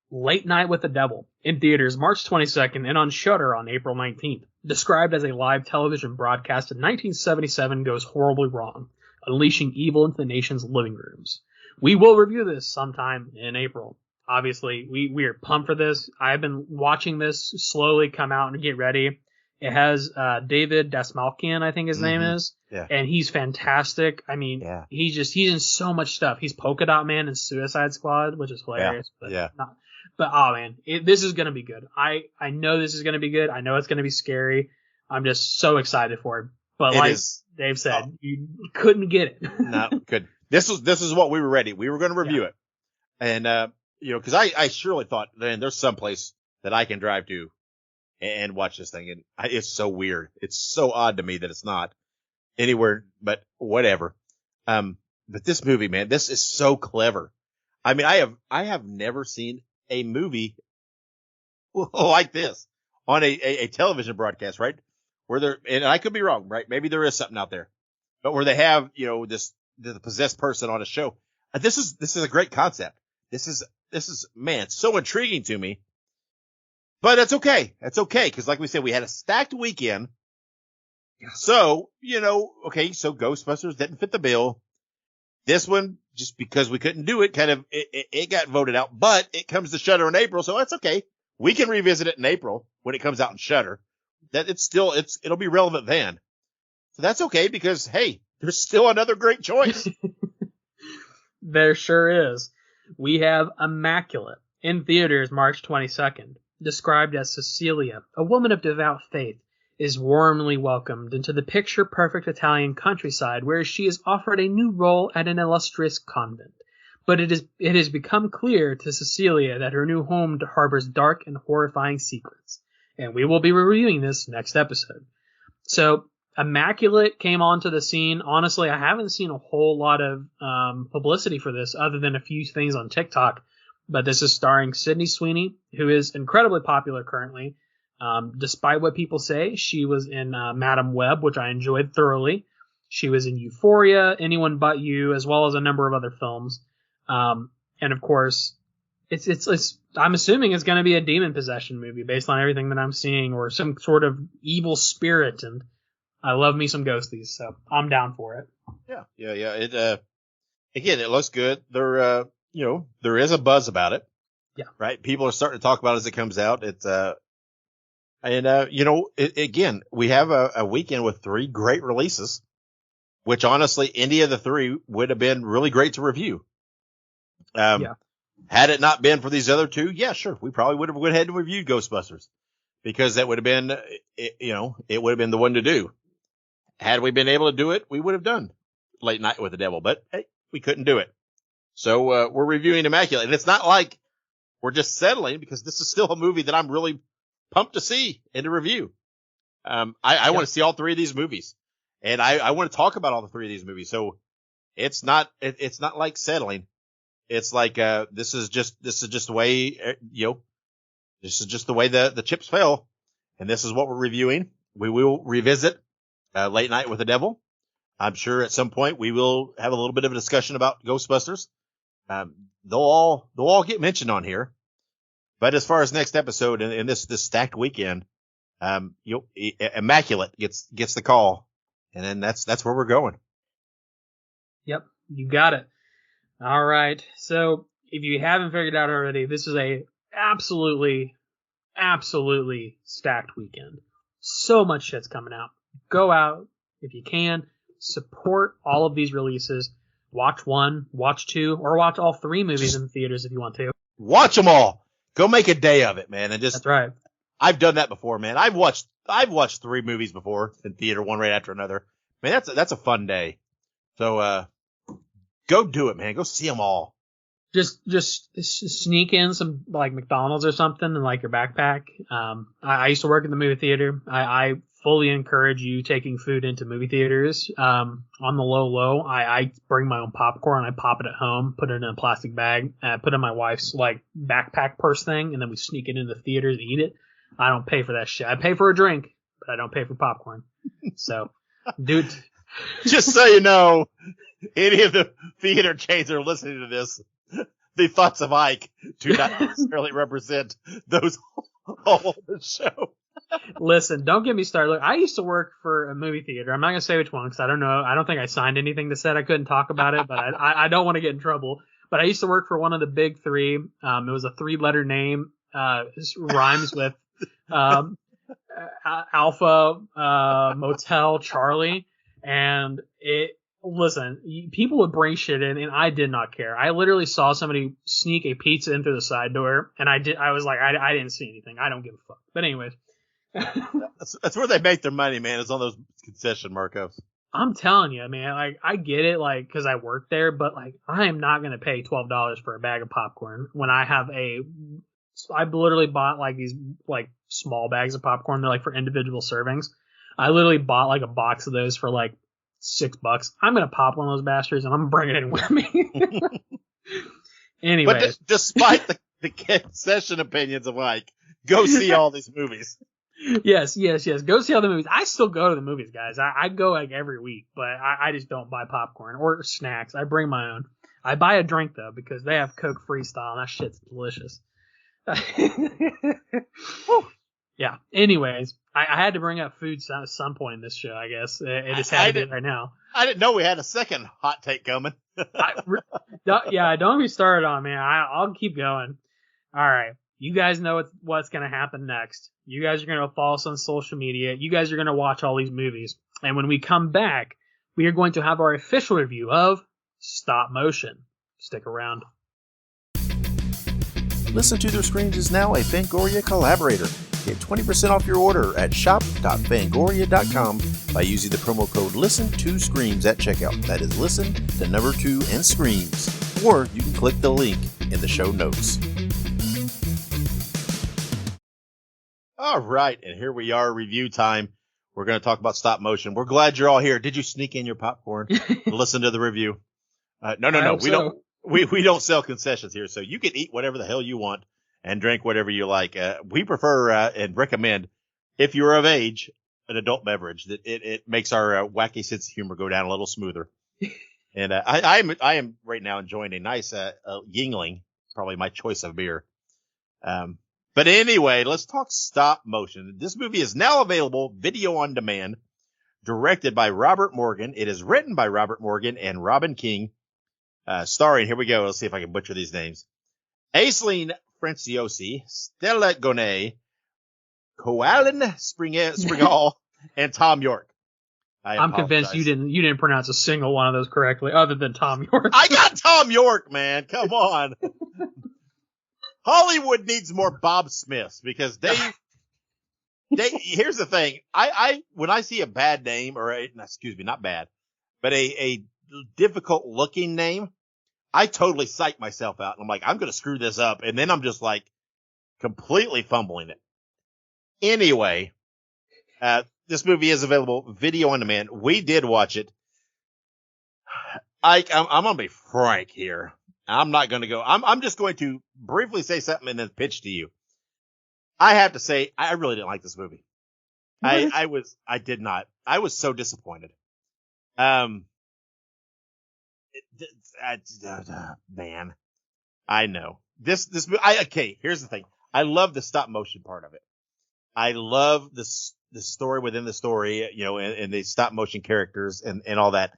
Late Night with the Devil in theaters March 22nd and on Shudder on April 19th. Described as a live television broadcast in 1977 goes horribly wrong, unleashing evil into the nation's living rooms. We will review this sometime in April. Obviously, we are pumped for this. I've been watching this slowly come out and get ready. It has David Dasmalkian, I think his name is. Yeah. And he's fantastic. I mean, he's in so much stuff. He's Polka Dot Man in Suicide Squad, which is hilarious. But oh man, this is gonna be good. I know this is gonna be good. I know it's gonna be scary. I'm just so excited for it. But Dave said, you couldn't get it. No, good. This is what we were ready. We were gonna review it, and because I surely thought, man, there's some place that I can drive to and watch this thing, and it's so weird. It's so odd to me that it's not anywhere, but whatever. But this movie, man, this is so clever. I mean, I have never seen a movie like this on a television broadcast, right? Where they're, and I could be wrong, right? Maybe there is something out there, but where they have, the possessed person on a show. This is a great concept. This is, man, so intriguing to me, but that's okay. That's okay. Cause like we said, we had a stacked weekend. So, okay. So Ghostbusters didn't fit the bill. This one, just because we couldn't do it, it got voted out, but it comes to Shudder in April. So that's okay. We can revisit it in April when it comes out in Shudder. That it'll be relevant then. So that's okay because, hey, there's still another great choice. There sure is. We have Immaculate in theaters March 22nd. Described as Cecilia, a woman of devout faith, is warmly welcomed into the picture-perfect Italian countryside where she is offered a new role at an illustrious convent. But it has become clear to Cecilia that her new home harbors dark and horrifying secrets. And we will be reviewing this next episode. So, Immaculate came onto the scene. Honestly, I haven't seen a whole lot of publicity for this other than a few things on TikTok. But this is starring Sydney Sweeney, who is incredibly popular currently. Despite what people say, she was in Madam Web, which I enjoyed thoroughly. She was in Euphoria, Anyone But You, as well as a number of other films. And of course, I'm assuming it's going to be a demon possession movie based on everything that I'm seeing, or some sort of evil spirit. And I love me some ghosties, so I'm down for it. Yeah. It again, it looks good. There is a buzz about it. Yeah. Right. People are starting to talk about it as it comes out. Again, we have a weekend with 3 great releases, which honestly, any of the 3 would have been really great to review. Had it not been for these other 2, yeah, sure, we probably would have went ahead and reviewed Ghostbusters because that would have been, it would have been the one to do. Had we been able to do it, we would have done Late Night with the Devil, but hey, we couldn't do it. So, we're reviewing Immaculate, and it's not like we're just settling because this is still a movie that I'm really pumped to see and to review. I want to see all 3 of these movies, and I want to talk about all the 3 of these movies. So it's not like settling. It's like, this is just the way, this is just the way the chips fell. And this is what we're reviewing. We will revisit, Late Night with the Devil. I'm sure at some point we will have a little bit of a discussion about Ghostbusters. They'll all get mentioned on here. But as far as next episode and this stacked weekend, Immaculate gets the call, and then that's where we're going. Yep, you got it. All right. So if you haven't figured out already, this is a absolutely stacked weekend. So much shit's coming out. Go out if you can. Support all of these releases. Watch 1, watch 2, or watch all 3 movies in the theaters if you want to. Watch them all. Go make a day of it, man. And just, that's right. I've done that before, man. I've watched 3 movies before in theater, one right after another. Man, that's a fun day. So, go do it, man. Go see them all. Just sneak in some like McDonald's or something in like your backpack. I used to work in the movie theater. I fully encourage you taking food into movie theaters. On the low, I bring my own popcorn. I pop it at home, put it in a plastic bag, put it in my wife's like backpack purse thing, and then we sneak it into the theaters and eat it. I don't pay for that shit. I pay for a drink, but I don't pay for popcorn. So, dude. Just so you know, any of the theater chains that are listening to this, the thoughts of Ike do not necessarily represent those all on the show. Listen, don't get me started. Look, I used to work for a movie theater. I'm not going to say which one because I don't know. I don't think I signed anything that said I couldn't talk about it, but I don't want to get in trouble. But I used to work for one of the big 3. It was a 3-letter name. Rhymes with Alpha Motel Charlie. And people would bring shit in, and I did not care. I literally saw somebody sneak a pizza in through the side door, and I was like, I didn't see anything. I don't give a fuck. But anyways. That's where they make their money, man. It's on those concession markups. I'm telling you, man, like, I get it, like, cause I work there, but like, I am not going to pay $12 for a bag of popcorn when I have I literally bought like these like small bags of popcorn. They're like for individual servings. I literally bought like a box of those for like $6. I'm going to pop one of those bastards and I'm bringing it in with me. Anyway. But despite the concession opinions of Mike, Go see all these movies. Yes. Go see all the movies. I still go to the movies, guys. I go like every week, but I just don't buy popcorn or snacks. I bring my own. I buy a drink though because they have Coke Freestyle and that shit's delicious. Yeah. Anyways, I had to bring up food at some point in this show. I guess it just had to be right now. I didn't know we had a second hot take coming. Don't get me started on, man. I'll keep going. All right. You guys know what's going to happen next. You guys are going to follow us on social media. You guys are going to watch all these movies. And when we come back, we are going to have our official review of Stop Motion. Stick around. Listen to Their Screams is now a Fangoria collaborator. Get 20% off your order at shop.fangoria.com by using the promo code LISTEN2SCREAMS at checkout. That is listen, the number 2, and screams. Or you can click the link in the show notes. All right, and here we are, review time. We're going to talk about Stop Motion. We're glad you're all here. Did you sneak in your popcorn and listen to the review? No. We don't sell concessions here, so you can eat whatever the hell you want and drink whatever you like. We prefer and recommend, if you're of age, an adult beverage. That it makes our wacky sense of humor go down a little smoother. And I am right now enjoying a nice Yingling, probably my choice of beer. But anyway, let's talk Stop Motion. This movie is now available video on demand, directed by Robert Morgan. It is written by Robert Morgan and Robin King. Starring, here we go. Let's see if I can butcher these names. Aisling Franciosi, Stella Gonay, Koalyn Springal, and Tom York. I'm convinced you didn't pronounce a single one of those correctly, other than Tom York. I got Tom York, man. Come on. Hollywood needs more Bob Smiths because here's the thing. When I see a bad name not bad, but a difficult looking name, I totally psych myself out. And I'm like, I'm going to screw this up. And then I'm just like completely fumbling it. Anyway, this movie is available video on demand. We did watch it. I'm going to be frank here. I'm not going to go. I'm just going to briefly say something and then pitch to you. I have to say, I really didn't like this movie. I did not. I was so disappointed. Man, I know this. Okay, here's the thing. I love the stop motion part of it. I love the story within the story, and the stop motion characters and all that.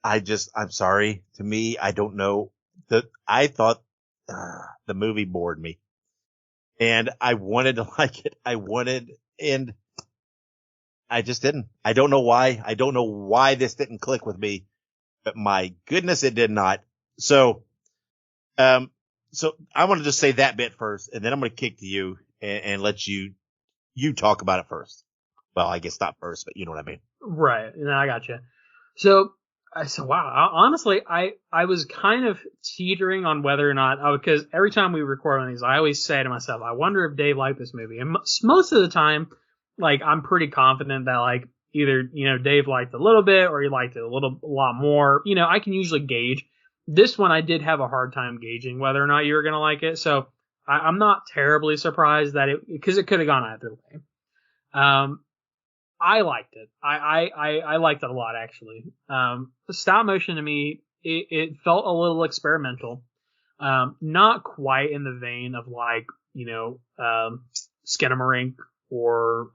I'm sorry. To me, I don't know. I thought the movie bored me, and I wanted to like it. And I just didn't. I don't know why. I don't know why this didn't click with me, but my goodness, it did not. So I want to just say that bit first, and then I'm going to kick to you and let you talk about it first. Well, I guess not first, but you know what I mean. Right. No, I got you. So wow. Honestly, I was kind of teetering on whether or not, because every time we record on these, I always say to myself, I wonder if Dave liked this movie. And most of the time, like, I'm pretty confident that, like, either, Dave liked it a little bit or he liked it a lot more. I can usually gauge. This one, I did have a hard time gauging whether or not you were going to like it. So I'm not terribly surprised because it could have gone either way. I liked it. I liked it a lot, actually. Stop motion to me, it felt a little experimental. Not quite in the vein of like, Skinamarink or,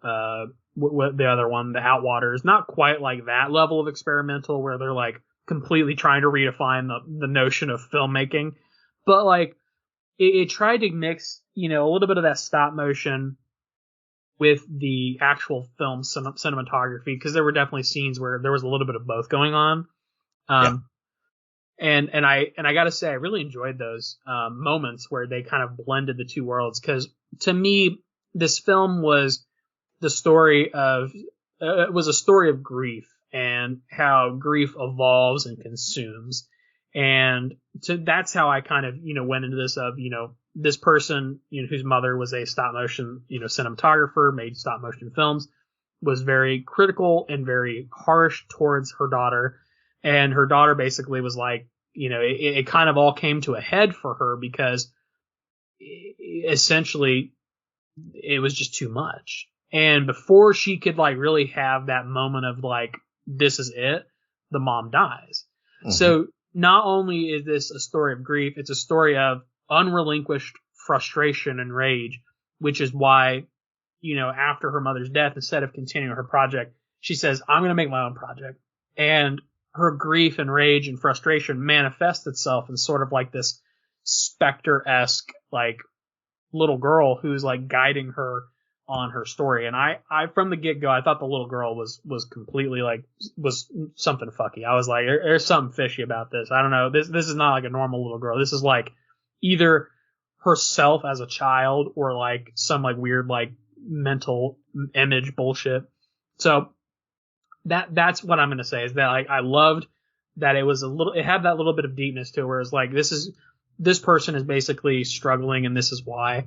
what the other one, the Outwaters. Not quite like that level of experimental where they're like completely trying to redefine the notion of filmmaking. But like, it tried to mix, a little bit of that stop motion with the actual film cinematography, because there were definitely scenes where there was a little bit of both going on. And I gotta say, I really enjoyed those moments where they kind of blended the two worlds, because to me, this film was a story of grief and how grief evolves and consumes. And that's how I kind of, went into this of, this person, whose mother was a stop motion, cinematographer, made stop motion films, was very critical and very harsh towards her daughter. And her daughter basically was like, it kind of all came to a head for her because essentially it was just too much. And before she could like really have that moment of like, this is it, the mom dies. Mm-hmm. So not only is this a story of grief, it's a story of unrelinquished frustration and rage, which is why, you know, after her mother's death, instead of continuing her project, she says, I'm going to make my own project. And her grief and rage and frustration manifests itself in sort of like this Spectre-esque, like, little girl who's like guiding her on her story. And I from the get-go, I thought the little girl was completely like, was something fucky. I was like, there's something fishy about this. I don't know. This is not like a normal little girl. This is like either herself as a child or like some like weird like mental image bullshit. So that's what I'm going to say, is that like I loved that it had that little bit of deepness to it, where it's like, this person is basically struggling and this is why.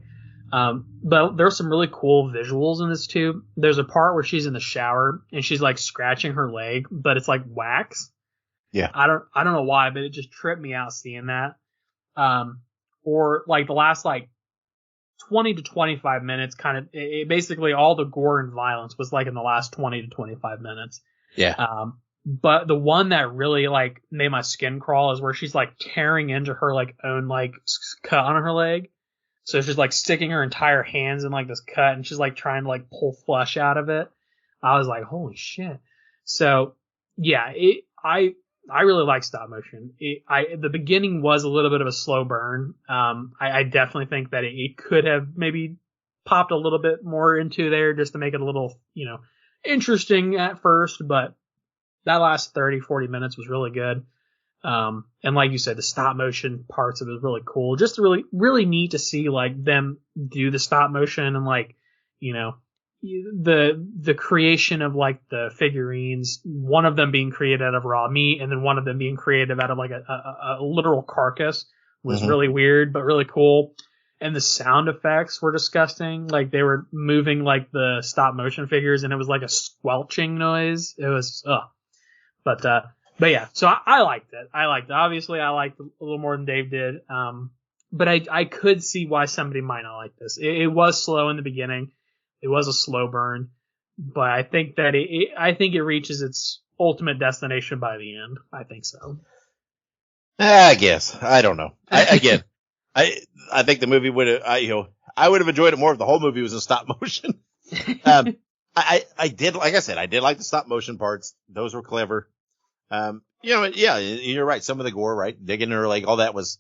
But there's some really cool visuals in this too. There's a part where she's in the shower and she's like scratching her leg, but it's like wax. Yeah. I don't know why, but it just tripped me out seeing that. Or like the last like 20 to 25 minutes, kind of, it basically all the gore and violence was like in the last 20 to 25 minutes. Yeah. But the one that really like made my skin crawl is where she's like tearing into her like own like cut on her leg. So she's like sticking her entire hands in like this cut, and she's like trying to like pull flesh out of it. I was like, holy shit. So yeah, I really like stop motion. The beginning was a little bit of a slow burn. I definitely think that it could have maybe popped a little bit more into there just to make it a little, you know, interesting at first, but that last 30, 40 minutes was really good. And like you said, the stop motion parts of it was really cool. Just really, really neat to see like them do the stop motion and like, you know, the creation of like the figurines, one of them being created out of raw meat and then one of them being created out of like a literal carcass was really weird, but really cool. And the sound effects were disgusting. Like they were moving like the stop motion figures and it was like a squelching noise. It was, But yeah, so I liked it. Obviously, I liked it a little more than Dave did. But I could see why somebody might not like this. It was slow in the beginning. It was a slow burn, but I think that it reaches its ultimate destination by the end. I think so. I guess. I don't know. I think the movie would have, I would have enjoyed it more if the whole movie was in stop motion. I did, like I said, I did like the stop motion parts. Those were clever. Yeah, you're right. Some of the gore, right? Digging her leg, all that was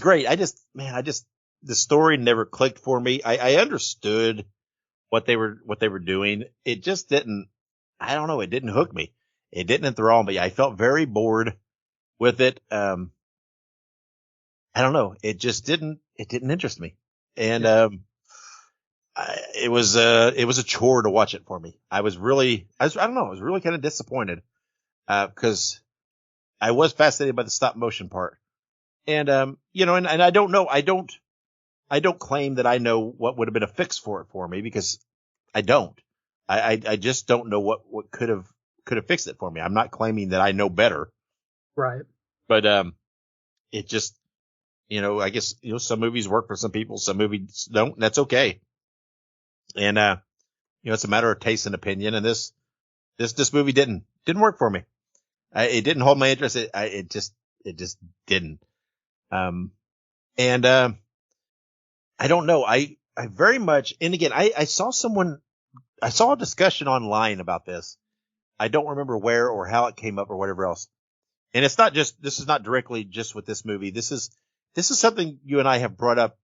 great. The story never clicked for me. I understood what they were doing. It just didn't, I don't know. It didn't hook me. It didn't enthrall me. I felt very bored with it. I don't know. It just didn't interest me. And, it was a chore to watch it for me. I was really kind of disappointed. Cause I was fascinated by the stop motion part. And, and I don't know, I don't claim that I know what would have been a fix for it for me, because I don't. I just don't know what could have fixed it for me. I'm not claiming that I know better. Right. But, it just, I guess, some movies work for some people, some movies don't, and that's okay. And, it's a matter of taste and opinion. And this movie didn't work for me. It didn't hold my interest. It just didn't. I don't know. I very much, and again, I saw a discussion online about this. I don't remember where or how it came up or whatever else. And this is not directly just with this movie. This is something you and I have brought up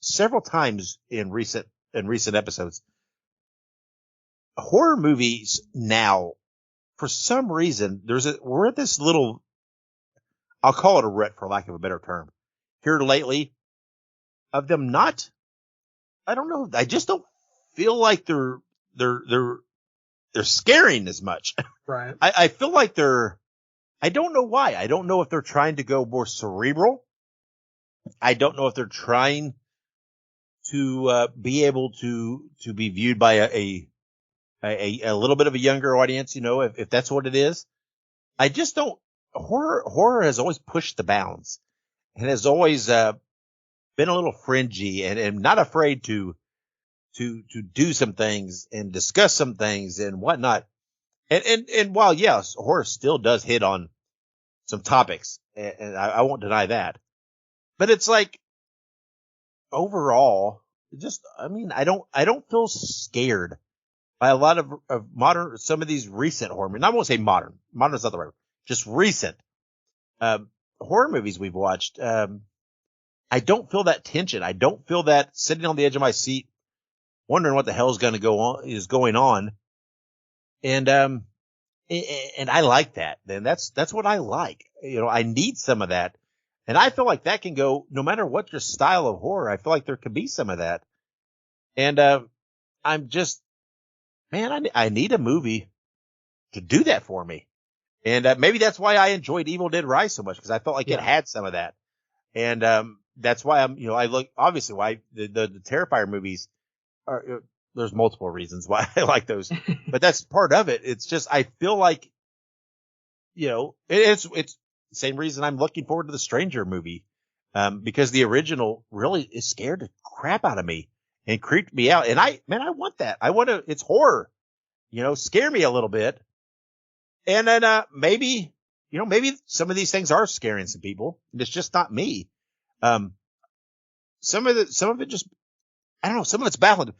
several times in recent episodes. Horror movies now, for some reason, we're at this little, I'll call it a rut for lack of a better term, here lately, of them not, I don't know, I just don't feel like they're scaring as much. Right. I feel like I don't know why. I don't know if they're trying to go more cerebral. I don't know if they're trying to be able to be viewed by a little bit of a younger audience, if that's what it is. I just don't. Horror has always pushed the bounds and has always been a little fringy and not afraid to to do some things and discuss some things and whatnot. And while, yes, horror still does hit on some topics, and I won't deny that, but it's like overall, I don't feel scared by a lot of modern, some of these recent horror movies. I won't say modern. Modern is not the right word. Just recent, horror movies we've watched. I don't feel that tension. I don't feel that sitting on the edge of my seat, wondering what the hell is going on. And I like that. And that's what I like. I need some of that. And I feel like that can go no matter what your style of horror. I feel like there could be some of that. And, I'm just, man, I need a movie to do that for me. And, maybe that's why I enjoyed Evil Dead Rise so much, because I felt like it had some of that. And, that's why I look, obviously why the Terrifier movies are, there's multiple reasons why I like those, but that's part of it. It's just, I feel like, it's the same reason I'm looking forward to the Stranger movie. Because the original really is scared the crap out of me and creeped me out. And I want that. It's horror, scare me a little bit. And then, maybe some of these things are scaring some people, and it's just not me. Some of it just, I don't know, some of it's baffling.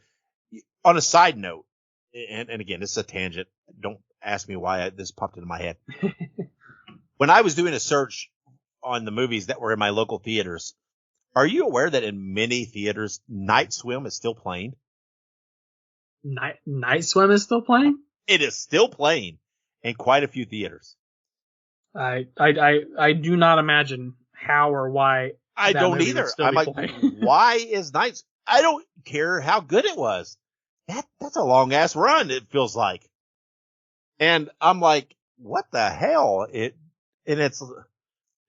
On a side note, and again, this is a tangent. Don't ask me why this popped into my head. When I was doing a search on the movies that were in my local theaters, are you aware that in many theaters, Night Swim is still playing? Night Swim is still playing? It is still playing in quite a few theaters. I do not imagine how or why. I don't either. I'm like, why is Night? I don't care how good it was. That's a long ass run. It feels like, and I'm like, what the hell? It's,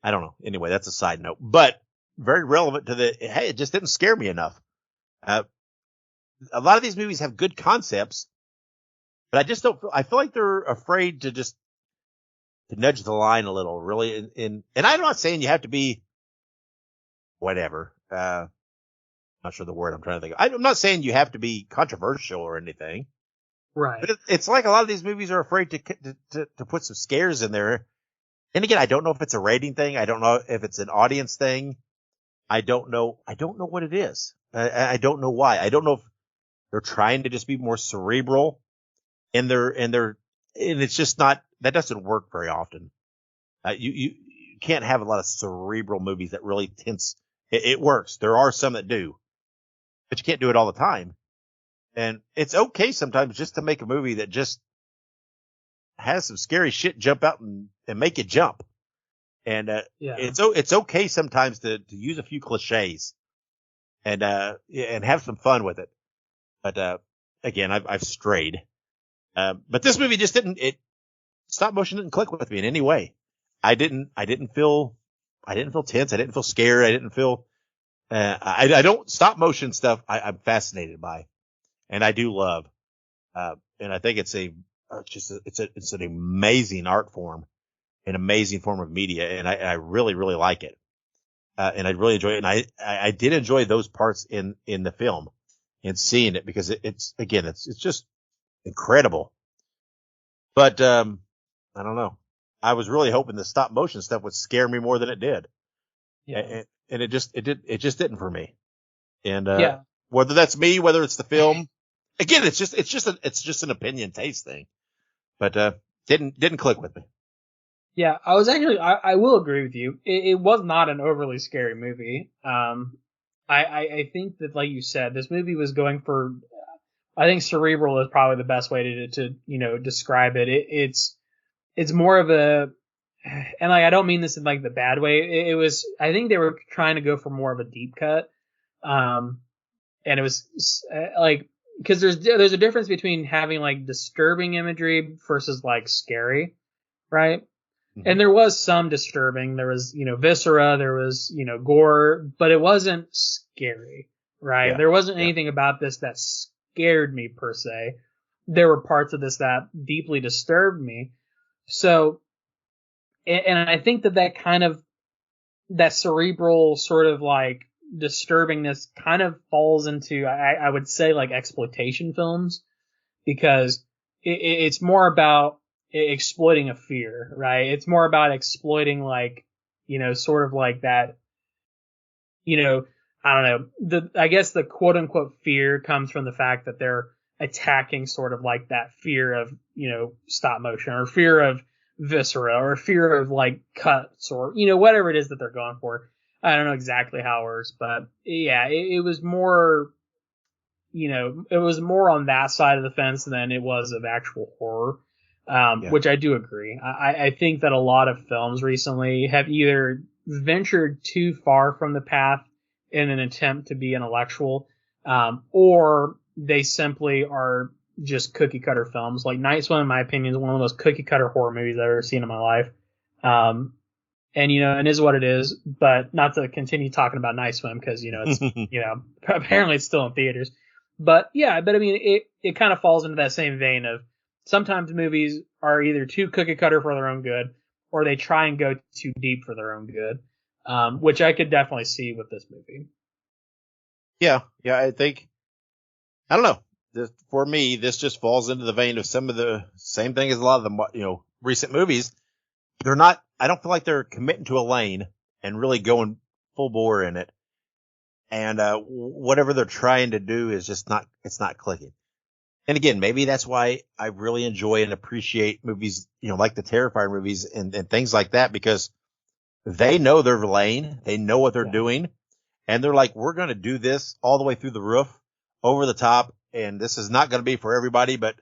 I don't know. Anyway, that's a side note, but very relevant to hey, it just didn't scare me enough. A lot of these movies have good concepts, but I just don't I feel like they're afraid to nudge the line a little, really. And I'm not saying you have to be whatever. Not sure the word I'm trying to think of. I'm not saying you have to be controversial or anything. Right. But it's like a lot of these movies are afraid to put some scares in there. And again, I don't know if it's a rating thing. I don't know if it's an audience thing. I don't know what it is. I don't know why. I don't know if they're trying to just be more cerebral, and it's just not, that doesn't work very often. You can't have a lot of cerebral movies that really tense. It works. There are some that do, but you can't do it all the time. And it's okay sometimes just to make a movie that just has some scary shit jump out and make you jump. And, it's okay sometimes to use a few cliches and have some fun with it. But, again, I've strayed. But this movie just stop motion didn't click with me in any way. I didn't feel tense. I didn't feel scared. I didn't feel, I don't, stop motion stuff I'm fascinated by, and I do love. And I think it's an amazing art form, an amazing form of media. And I really, really like it. And I really enjoy it. And I did enjoy those parts in the film and seeing it, because it's just incredible. But, I don't know. I was really hoping the stop motion stuff would scare me more than it did. Yeah. And it just didn't for me. And, whether that's me, whether it's the film, again, it's just an opinion taste thing, but, didn't click with me. Yeah, I will agree with you. It was not an overly scary movie. I think that, like you said, this movie was going for, I think cerebral is probably the best way to describe it. It's more of a, and like, I don't mean this in like the bad way. I think they were trying to go for more of a deep cut. And it was like, because there's a difference between having like disturbing imagery versus like scary, right? Mm-hmm. And there was some disturbing. There was, viscera, there was, gore, but it wasn't scary, right? Yeah. There wasn't anything about this that scared me per se. There were parts of this that deeply disturbed me. So, and I think that kind of, that cerebral sort of like disturbingness kind of falls into, I would say, like exploitation films, because it's more about exploiting a fear, right? It's more about exploiting, like, sort of like that, I don't know. I guess the quote unquote fear comes from the fact that they're attacking sort of like that fear of, stop motion, or fear of viscera, or fear of like cuts, or, whatever it is that they're going for. I don't know exactly how it works, but yeah, it was more, it was more on that side of the fence than it was of actual horror, which I do agree. I think that a lot of films recently have either ventured too far from the path in an attempt to be intellectual, or they simply are just cookie cutter films. Like Night Swim, in my opinion, is one of the most cookie cutter horror movies I've ever seen in my life. And it is what it is, but not to continue talking about Night Swim, because, it's, apparently it's still in theaters. But yeah, I mean, it kind of falls into that same vein of sometimes movies are either too cookie cutter for their own good, or they try and go too deep for their own good, which I could definitely see with this movie. Yeah, I think, I don't know. For me, this just falls into the vein of some of the same thing as a lot of the, recent movies. They're not, I don't feel like they're committing to a lane and really going full bore in it. And, whatever they're trying to do is just it's not clicking. And again, maybe that's why I really enjoy and appreciate movies, like the Terrifier movies and things like that, because they know their lane. They know what they're doing. And they're like, we're going to do this all the way through the roof, over the top. And this is not going to be for everybody, but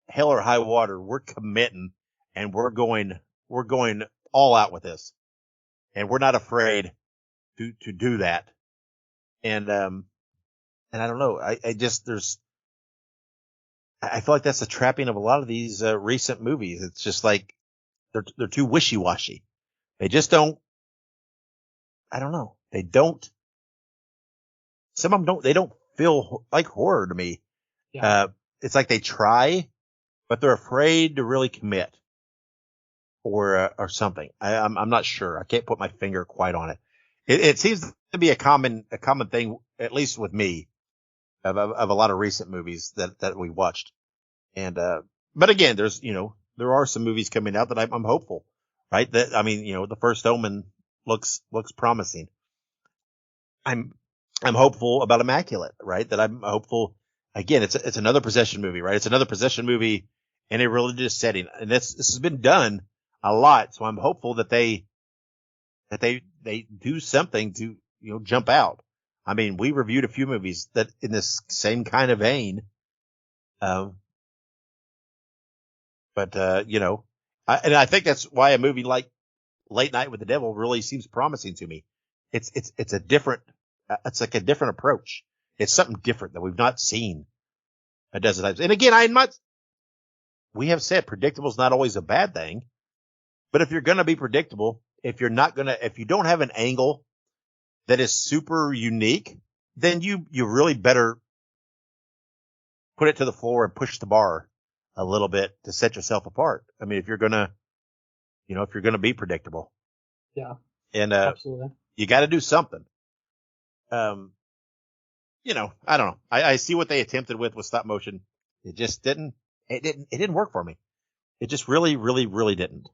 hell or high water, we're committing, and we're going all out with this. And we're not afraid to do that. And I don't know. I feel like that's the trapping of a lot of these recent movies. It's just like they're too wishy-washy. They just don't. I don't know. They don't. Some of them don't. They don't feel like horror to me. Yeah. It's like they try, but they're afraid to really commit, or something. I'm not sure. I can't put my finger quite on it. It seems to be a common thing, at least with me, of a lot of recent movies that we watched. And, but again, there are some movies coming out that I'm hopeful, right? That, I mean, the First Omen looks promising. I'm hopeful about Immaculate, right? That I'm hopeful. Again, it's another possession movie, right? It's another possession movie in a religious setting. And this has been done a lot. So I'm hopeful that they do something to, jump out. I mean, we reviewed a few movies that in this same kind of vein. But I think that's why a movie like Late Night with the Devil really seems promising to me. It's a different, it's like a different approach. It's something different that we've not seen a dozen times. And again, we have said predictable is not always a bad thing, but if you're going to be predictable, if you don't have an angle that is super unique, then you really better put it to the floor and push the bar a little bit to set yourself apart. I mean, if you're going to be predictable. Yeah. And, absolutely. You got to do something. I don't know. I see what they attempted with stop motion. It just didn't work for me. It just really, really, really didn't.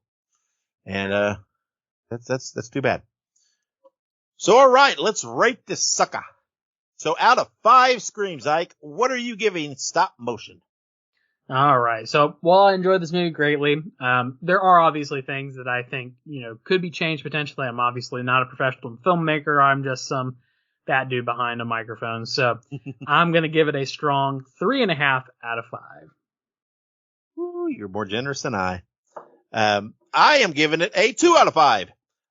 And, that's too bad. So, all right, let's rate this sucker. So out of 5 screams, Ike, what are you giving Stop Motion? All right. So while I enjoyed this movie greatly, there are obviously things that I think, could be changed potentially. I'm obviously not a professional filmmaker. I'm just some fat dude behind a microphone. So I'm going to give it a strong 3.5 out of 5. Ooh, you're more generous than I. I am giving it a 2 out of 5.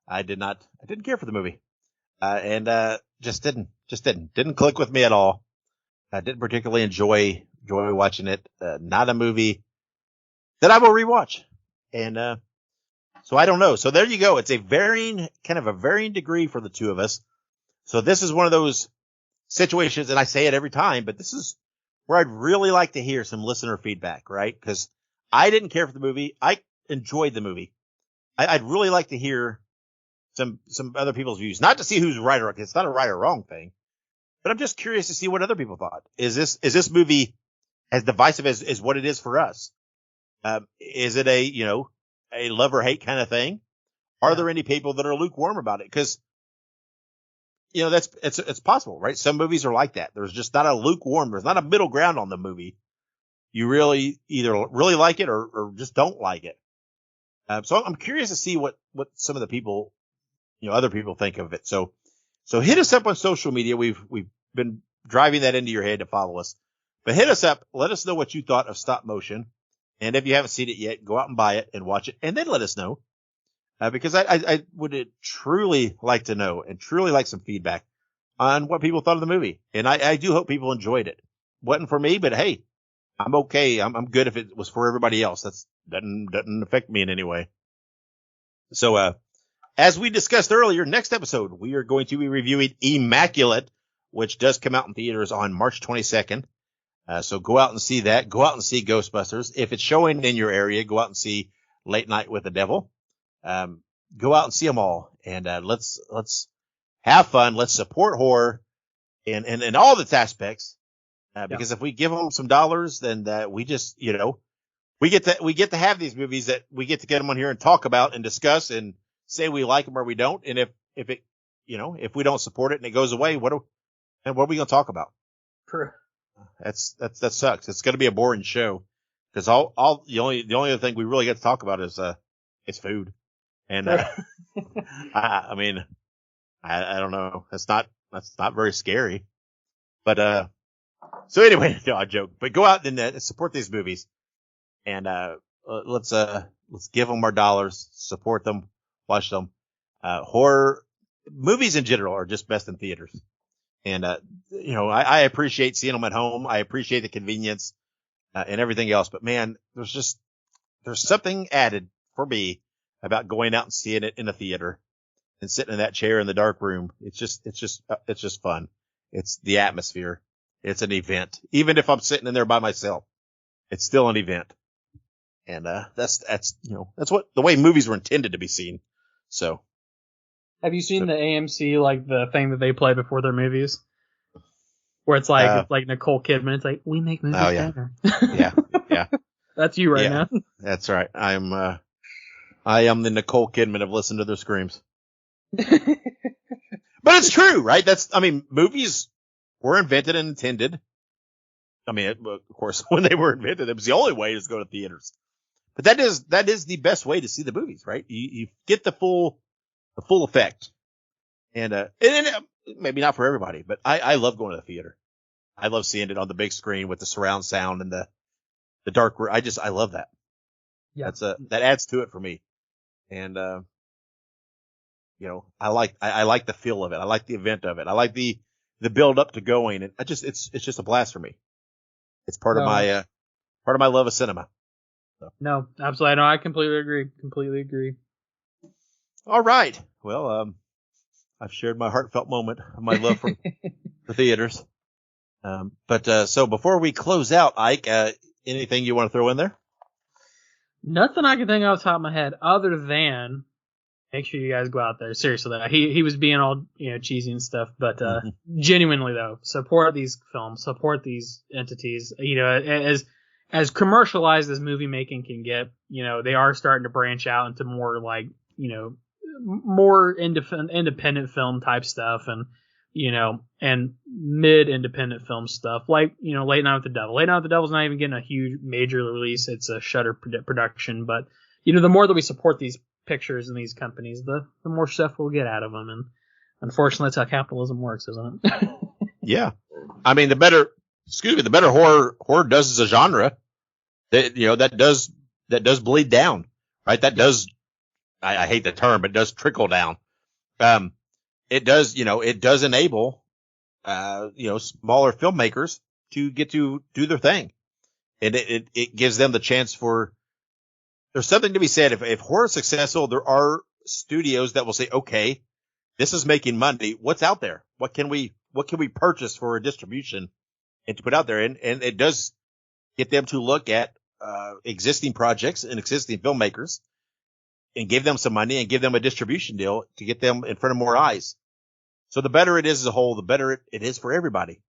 I didn't care for the movie. And just didn't click with me at all. I didn't particularly enjoy watching it. Not a movie that I will rewatch. And, so I don't know. So there you go. It's a varying degree for the two of us. So this is one of those situations, and I say it every time, but this is where I'd really like to hear some listener feedback, right? Because I didn't care for the movie. I enjoyed the movie. I'd really like to hear some other people's views, not to see who's right or wrong. It's not a right or wrong thing, but I'm just curious to see what other people thought. Is this movie as divisive as what it is for us? Is it a love or hate kind of thing? Are there any people that are lukewarm about it? Because, it's possible, right? Some movies are like that. There's just not a lukewarm. There's not a middle ground on the movie. You really either really like it or just don't like it. So I'm curious to see what some of the people, other people think of it. So hit us up on social media. We've been driving that into your head to follow us, but hit us up. Let us know what you thought of Stop Motion. And if you haven't seen it yet, go out and buy it and watch it and then let us know. Because I would truly like to know and truly like some feedback on what people thought of the movie. And I do hope people enjoyed it. Wasn't for me, but hey, I'm okay. I'm good if it was for everybody else. Doesn't affect me in any way. So, as we discussed earlier, next episode, we are going to be reviewing Immaculate, which does come out in theaters on March 22nd. So go out and see that. Go out and see Ghostbusters. If it's showing in your area, go out and see Late Night with the Devil. Go out and see them all, and let's have fun. Let's support horror in all of its aspects. Because if we give them some dollars, then we just we get to have these movies that we get to get them on here and talk about and discuss and say we like them or we don't. And if we don't support it and it goes away, what are we going to talk about? True. That sucks. It's going to be a boring show because the only other thing we really get to talk about is food. And, I mean, I don't know. That's not very scary, but, so anyway, no, I joke, but go out and support these movies and, let's give them our dollars, support them, watch them. Horror movies in general are just best in theaters. And, I appreciate seeing them at home. I appreciate the convenience, and everything else, but man, there's something added for me about going out and seeing it in a theater and sitting in that chair in the dark room. It's just fun. It's the atmosphere. It's an event. Even if I'm sitting in there by myself, it's still an event. And, that's what the way movies were intended to be seen. So. Have you seen the AMC, like the thing that they play before their movies? Where it's like Nicole Kidman. It's like, we make movies better. Yeah. That's you right now. That's right. I am the Nicole Kidman of Listen to Their Screams. But it's true, right? Movies were invented and intended. Of course, when they were invented, it was the only way to go to theaters. But that is the best way to see the movies, right? You get the full effect. And maybe not for everybody, but I love going to the theater. I love seeing it on the big screen with the surround sound and the dark room. I love that. Yeah. That adds to it for me. And, I like the feel of it. I like the event of it. I like the build up to going. And it's just a blast for me. It's part of my love of cinema. So. No, absolutely. No, I completely agree. All right. Well, I've shared my heartfelt moment of my love for the theaters. So before we close out, Ike, anything you want to throw in there? Nothing I can think of off the top of my head other than make sure you guys go out there. Seriously, though. He was being all, cheesy and stuff, but, genuinely though, support these films, support these entities, as commercialized as movie making can get, they are starting to branch out into more like, more independent film type stuff and, and mid-independent film stuff like, Late Night with the Devil. Late Night with the Devil's not even getting a huge major release. It's a Shudder production, but, the more that we support these pictures and these companies, the more stuff we'll get out of them. And unfortunately, that's how capitalism works, isn't it? Yeah. The better horror does as a genre, that does bleed down, right? That does, I hate the term, but it does trickle down. It does enable, smaller filmmakers to get to do their thing. And it gives them the chance there's something to be said. If horror is successful, there are studios that will say, okay, this is making money. What's out there? What can we purchase for a distribution and to put out there? And it does get them to look at, existing projects and existing filmmakers and give them some money and give them a distribution deal to get them in front of more eyes. So the better it is as a whole, the better it is for everybody.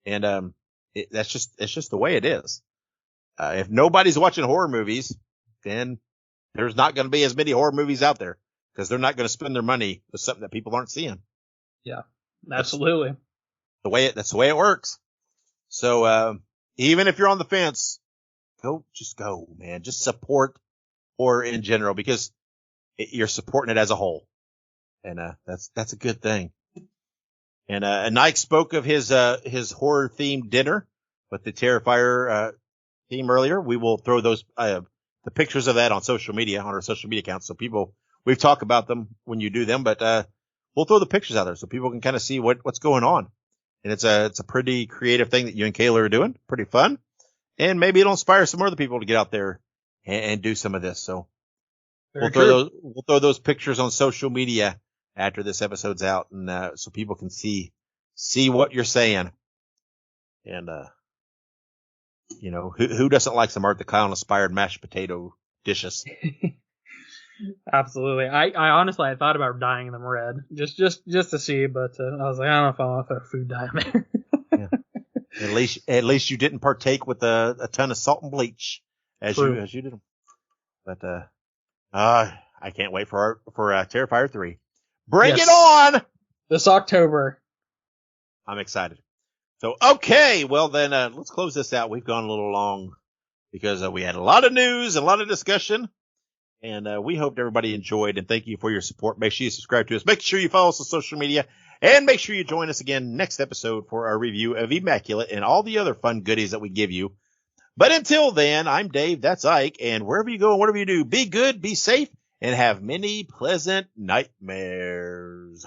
And it's just the way it is. If nobody's watching horror movies, then there's not going to be as many horror movies out there because they're not going to spend their money with something that people aren't seeing. Yeah, absolutely. That's the way it works. So even if you're on the fence, just go, man. Just support horror in general because you're supporting it as a whole, and that's a good thing. And Ike spoke of his horror themed dinner with the Terrifier theme earlier. We will throw those the pictures of that on social media, on our social media accounts, so we've talked about them when you do them, but we'll throw the pictures out there so people can kind of see what's going on. And it's a pretty creative thing that you and Kayla are doing, pretty fun, and maybe it'll inspire some other people to get out there and do some of this. So we'll throw those pictures on social media after this episode's out, and so people can see what you're saying. And who doesn't like some Art the Clown inspired mashed potato dishes? Absolutely. I honestly I thought about dyeing them red just to see, but I was like, I don't know if I want to throw food dye in there. Yeah. At least you didn't partake with a ton of salt and bleach as you did them. But I can't wait for Terrifier 3. Bring it on! This October. I'm excited. So, okay, well then, let's close this out. We've gone a little long because we had a lot of news and a lot of discussion, and we hoped everybody enjoyed, and thank you for your support. Make sure you subscribe to us. Make sure you follow us on social media, and make sure you join us again next episode for our review of Immaculate and all the other fun goodies that we give you. But until then, I'm Dave, that's Ike, and wherever you go and whatever you do, be good, be safe, and have many pleasant nightmares.